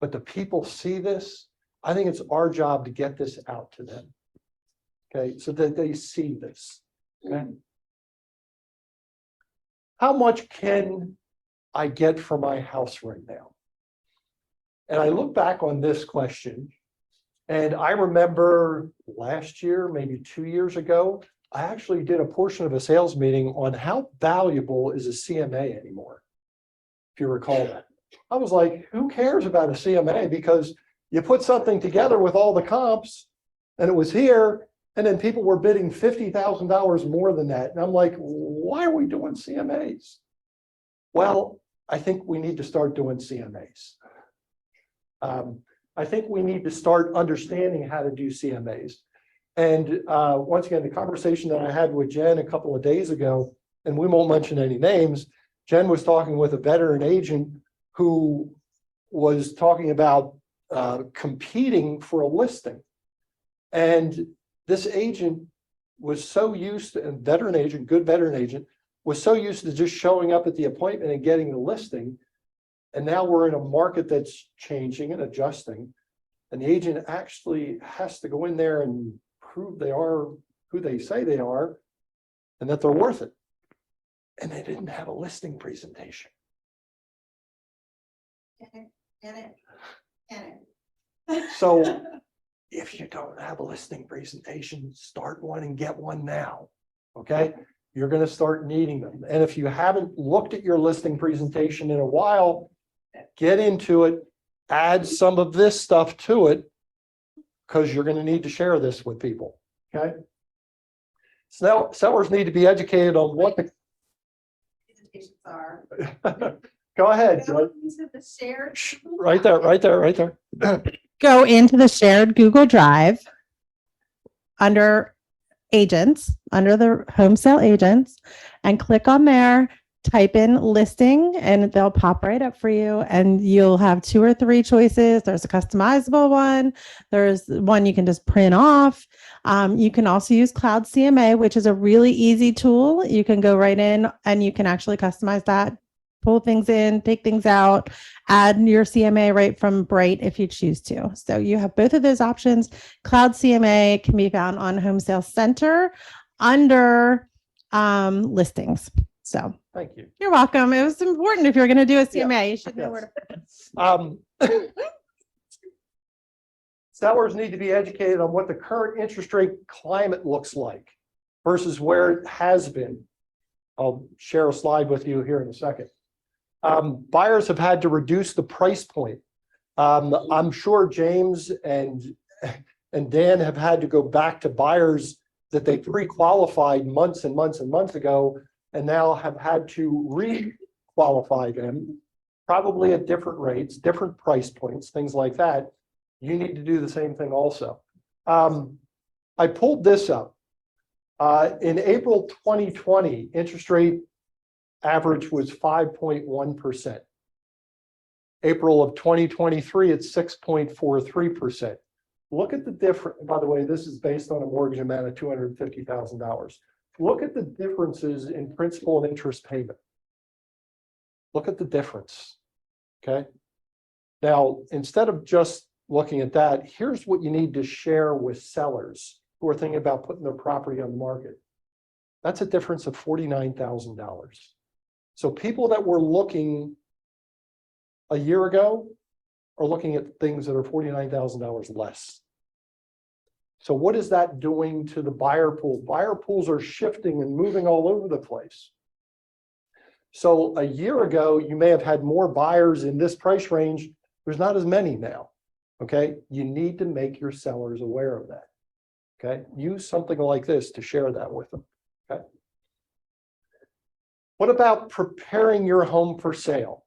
But the people see this. I think it's our job to get this out to them. Okay, so that they see this. Okay. How much can I get for my house right now? And I look back on this question, and I remember last year, maybe 2 years ago, I actually did a portion of a sales meeting on how valuable is a CMA anymore, if you recall that. I was like, who cares about a CMA? Because you put something together with all the comps, and it was here, and then people were bidding $50,000 more than that. And I'm like, why are we doing CMAs? Well, I think we need to start doing CMAs. I think we need to start understanding how to do CMAs. And once again, the conversation that I had with Jen a couple of days ago, and we won't mention any names, Jen was talking with a veteran agent who was talking about competing for a listing. And this agent was so used to, and veteran agent, good veteran agent, was so used to just showing up at the appointment and getting the listing. And now we're in a market that's changing and adjusting. And the agent actually has to go in there and prove they are who they say they are and that they're worth it. And they didn't have a listing presentation. So if you don't have a listing presentation, start one and get one now. Okay. You're going to start needing them. And if you haven't looked at your listing presentation in a while, get into it, add some of this stuff to it, because you're going to need to share this with people. Okay. So sellers need to be educated on what the presentations are. Go ahead. Joy. These are the shared. Right there, right there, right there. go into the shared Google Drive under agents, under the home sale agents, and click on there, type in listing, and they'll pop right up for you. And you'll have 2 or 3 choices. There's a customizable one. There's one you can just print off. You can also use Cloud CMA, which is a really easy tool. You can go right in and you can actually customize that, pull things in, take things out, add your CMA right from Bright if you choose to. So you have both of those options. Cloud CMA can be found on Home Sale Center under listings. So Thank you. you're welcome. It was important if you're going to do a CMA, you should know where to. Sellers need to be educated on what the current interest rate climate looks like versus where it has been. I'll share a slide with you here in a second. Buyers have had to reduce the price point. I'm sure James and Dan have had to go back to buyers that they pre-qualified months and months and months ago, and now have had to re-qualify them, probably at different rates, different price points, things like that. You need to do the same thing also. I pulled this up. In April 2020, interest rate average was 5.1%. April of 2023, it's 6.43%. Look at the difference. By the way, this is based on a mortgage amount of $250,000. Look at the differences in principal and interest payment. Look at the difference. Okay. Now, instead of just looking at that, here's what you need to share with sellers who are thinking about putting their property on the market. That's a difference of $49,000. So people that were looking a year ago are looking at things that are $49,000 less. So what is that doing to the buyer pool? Buyer pools are shifting and moving all over the place. So a year ago, you may have had more buyers in this price range. There's not as many now. Okay. You need to make your sellers aware of that. Okay. Use something like this to share that with them. Okay. What about preparing your home for sale?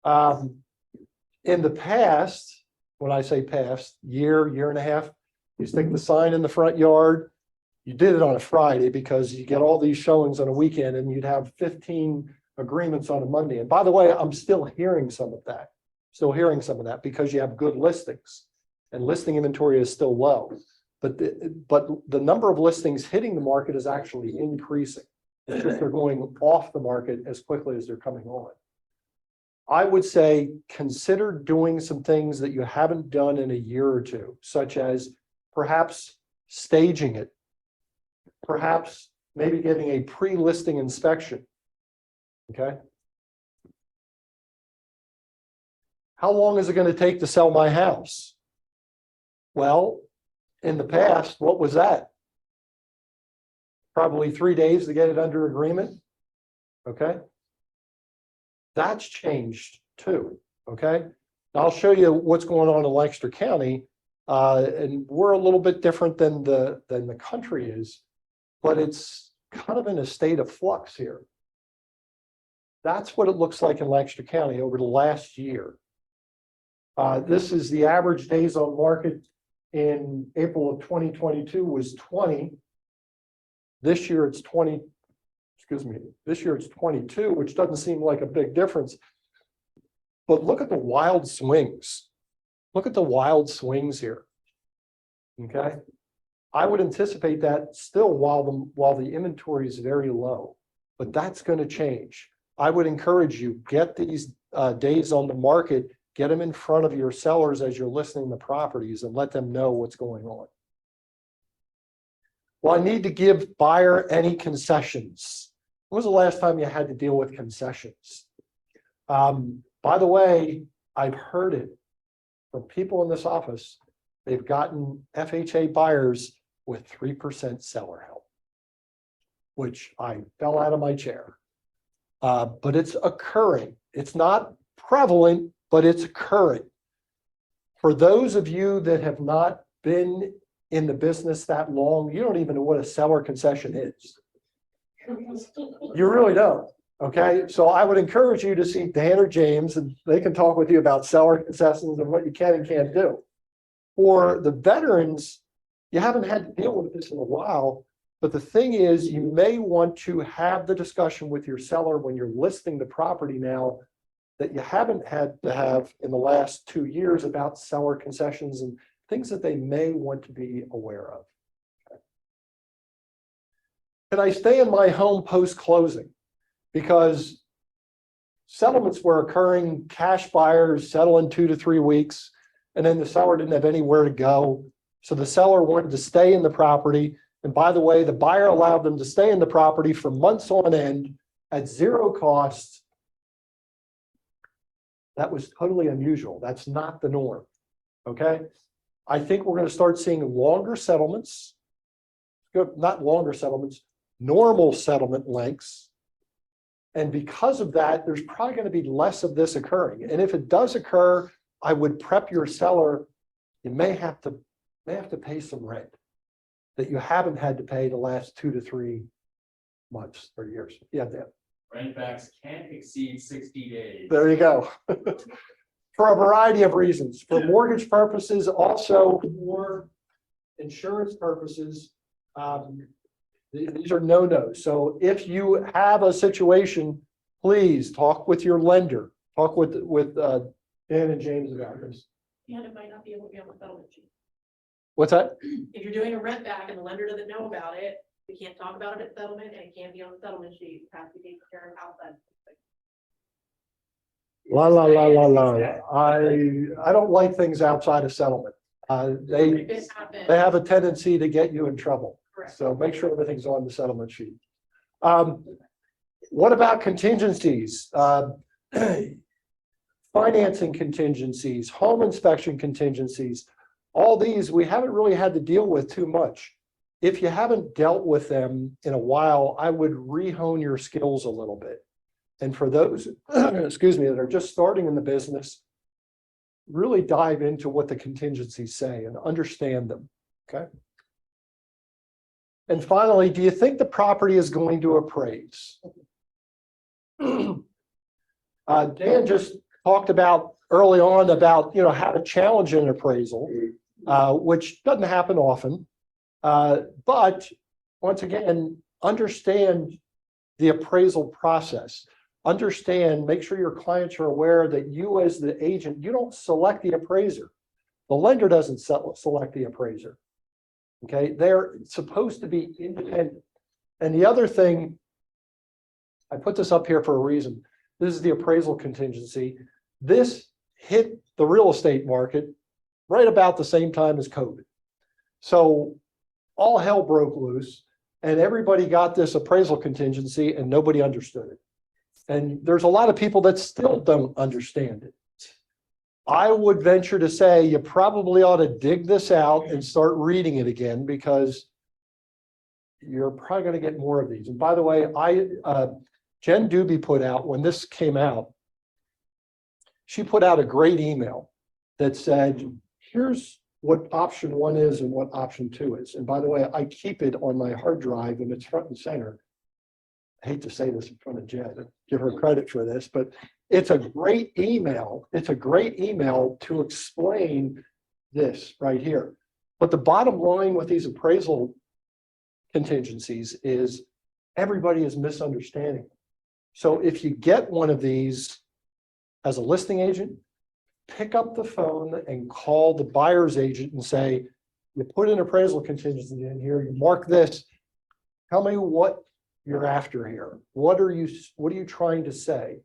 In the past, when I say past, year and a half, you stick the sign in the front yard. You did it on a Friday because you get all these showings on a weekend, and you'd have 15 agreements on a Monday. And by the way, I'm still hearing some of that. Still hearing some of that because you have good listings and listing inventory is still low. But the number of listings hitting the market is actually increasing. It's just they're going off the market as quickly as they're coming on. I would say consider doing some things that you haven't done in a year or two, such as perhaps staging it, perhaps maybe getting a pre-listing inspection. Okay. How long is it going to take to sell my house? Well, in the past, what was that? Probably 3 days to get it under agreement. Okay. That's changed too. Okay. Now I'll show you what's going on in Lancaster County. And we're a little bit different than the country is, but it's kind of in a state of flux here. That's what it looks like in Lancaster County over the last year. This is the average days on market in April of 2022 was 20. This year it's 20. Excuse me. This year it's 22, which doesn't seem like a big difference. But look at the wild swings. Look at the wild swings here. Okay. I would anticipate that still while the inventory is very low, but that's going to change. I would encourage you, get these days on the market, get them in front of your sellers as you're listing the properties and let them know what's going on. Well, I need to give buyer any concessions. When was the last time you had to deal with concessions? By the way, I've heard it from people in this office. They've gotten FHA buyers with 3% seller help, which I fell out of my chair. But it's occurring. It's not prevalent, but it's occurring. For those of you that have not been in the business that long, you don't even know what a seller concession is. You really don't. Okay, so I would encourage you to see Dan or James, and they can talk with you about seller concessions and what you can and can't do. For the veterans, you haven't had to deal with this in a while, but the thing is, you may want to have the discussion with your seller when you're listing the property now that you haven't had to have in the last 2 years about seller concessions and things that they may want to be aware of. Okay. Can I stay in my home post-closing? Because settlements were occurring, cash buyers settle in 2 to 3 weeks, and then the seller didn't have anywhere to go. So the seller wanted to stay in the property. And by the way, the buyer allowed them to stay in the property for months on end at zero cost. That was totally unusual. That's not the norm. Okay. I think we're going to start seeing longer settlements, not longer settlements, normal settlement lengths. And because of that, there's probably going to be less of this occurring. And if it does occur, I would prep your seller. You may have to pay some rent that you haven't had to pay the last 2 to 3 months or years. Yeah, Dan. Rent backs can't exceed 60 days. There you go. For a variety of reasons, for mortgage purposes, also for insurance purposes. These are no-nos. So if you have a situation, please talk with your lender. Talk with Dan and James about this. And it might not be able to be on the settlement sheet. What's that? If you're doing a rent back and the lender doesn't know about it, we can't talk about it at settlement and it can't be on the settlement sheet. It has to be taken care of outside. La la la la la. I don't like things outside of settlement. They have a tendency to get you in trouble. Correct. So make sure everything's on the settlement sheet. What about contingencies? Financing contingencies, home inspection contingencies, all these we haven't really had to deal with too much. If you haven't dealt with them in a while, I would rehone your skills a little bit. And for those, excuse me, that are just starting in the business, really dive into what the contingencies say and understand them, okay? And finally, do you think the property is going to appraise? Dan just talked about early on about, how to challenge an appraisal, which doesn't happen often. But once again, understand the appraisal process. Understand, make sure your clients are aware that you as the agent, you don't select the appraiser. The lender doesn't select the appraiser. Okay, they're supposed to be independent. And the other thing, I put this up here for a reason. This is the appraisal contingency. This hit the real estate market right about the same time as COVID. So all hell broke loose and everybody got this appraisal contingency and nobody understood it. And there's a lot of people that still don't understand it. I would venture to say you probably ought to dig this out and start reading it again because you're probably going to get more of these. And by the way, Jen Doobie put out, when this came out, she put out a great email that said, here's what option 1 is and what option 2 is. And by the way, I keep it on my hard drive and it's front and center. I hate to say this in front of Jen, give her credit for this, but it's a great email. It's a great email to explain this right here. But the bottom line with these appraisal contingencies is everybody is misunderstanding. So if you get one of these as a listing agent, pick up the phone and call the buyer's agent and say, you put an appraisal contingency in here, you mark this, tell me what you're after here. What are you trying to say?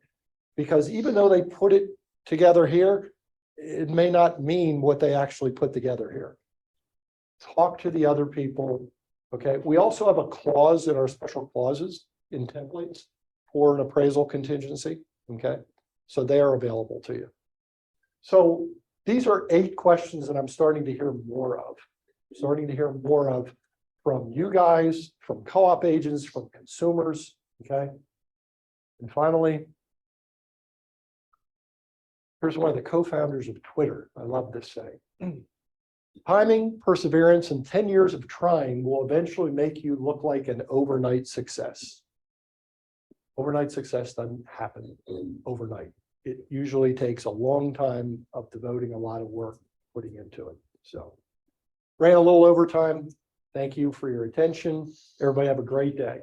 Because even though they put it together here, it may not mean what they actually put together here. Talk to the other people. Okay. We also have a clause in our special clauses in templates for an appraisal contingency. Okay. So they are available to you. So these are 8 questions that I'm starting to hear more of. From you guys, from co-op agents, from consumers, okay? And finally, here's one of the co-founders of Twitter. I love this saying. Timing, perseverance, and 10 years of trying will eventually make you look like an overnight success. Overnight success doesn't happen overnight. It usually takes a long time of devoting a lot of work putting into it. So ran a little overtime. Thank you for your attention. Everybody have a great day.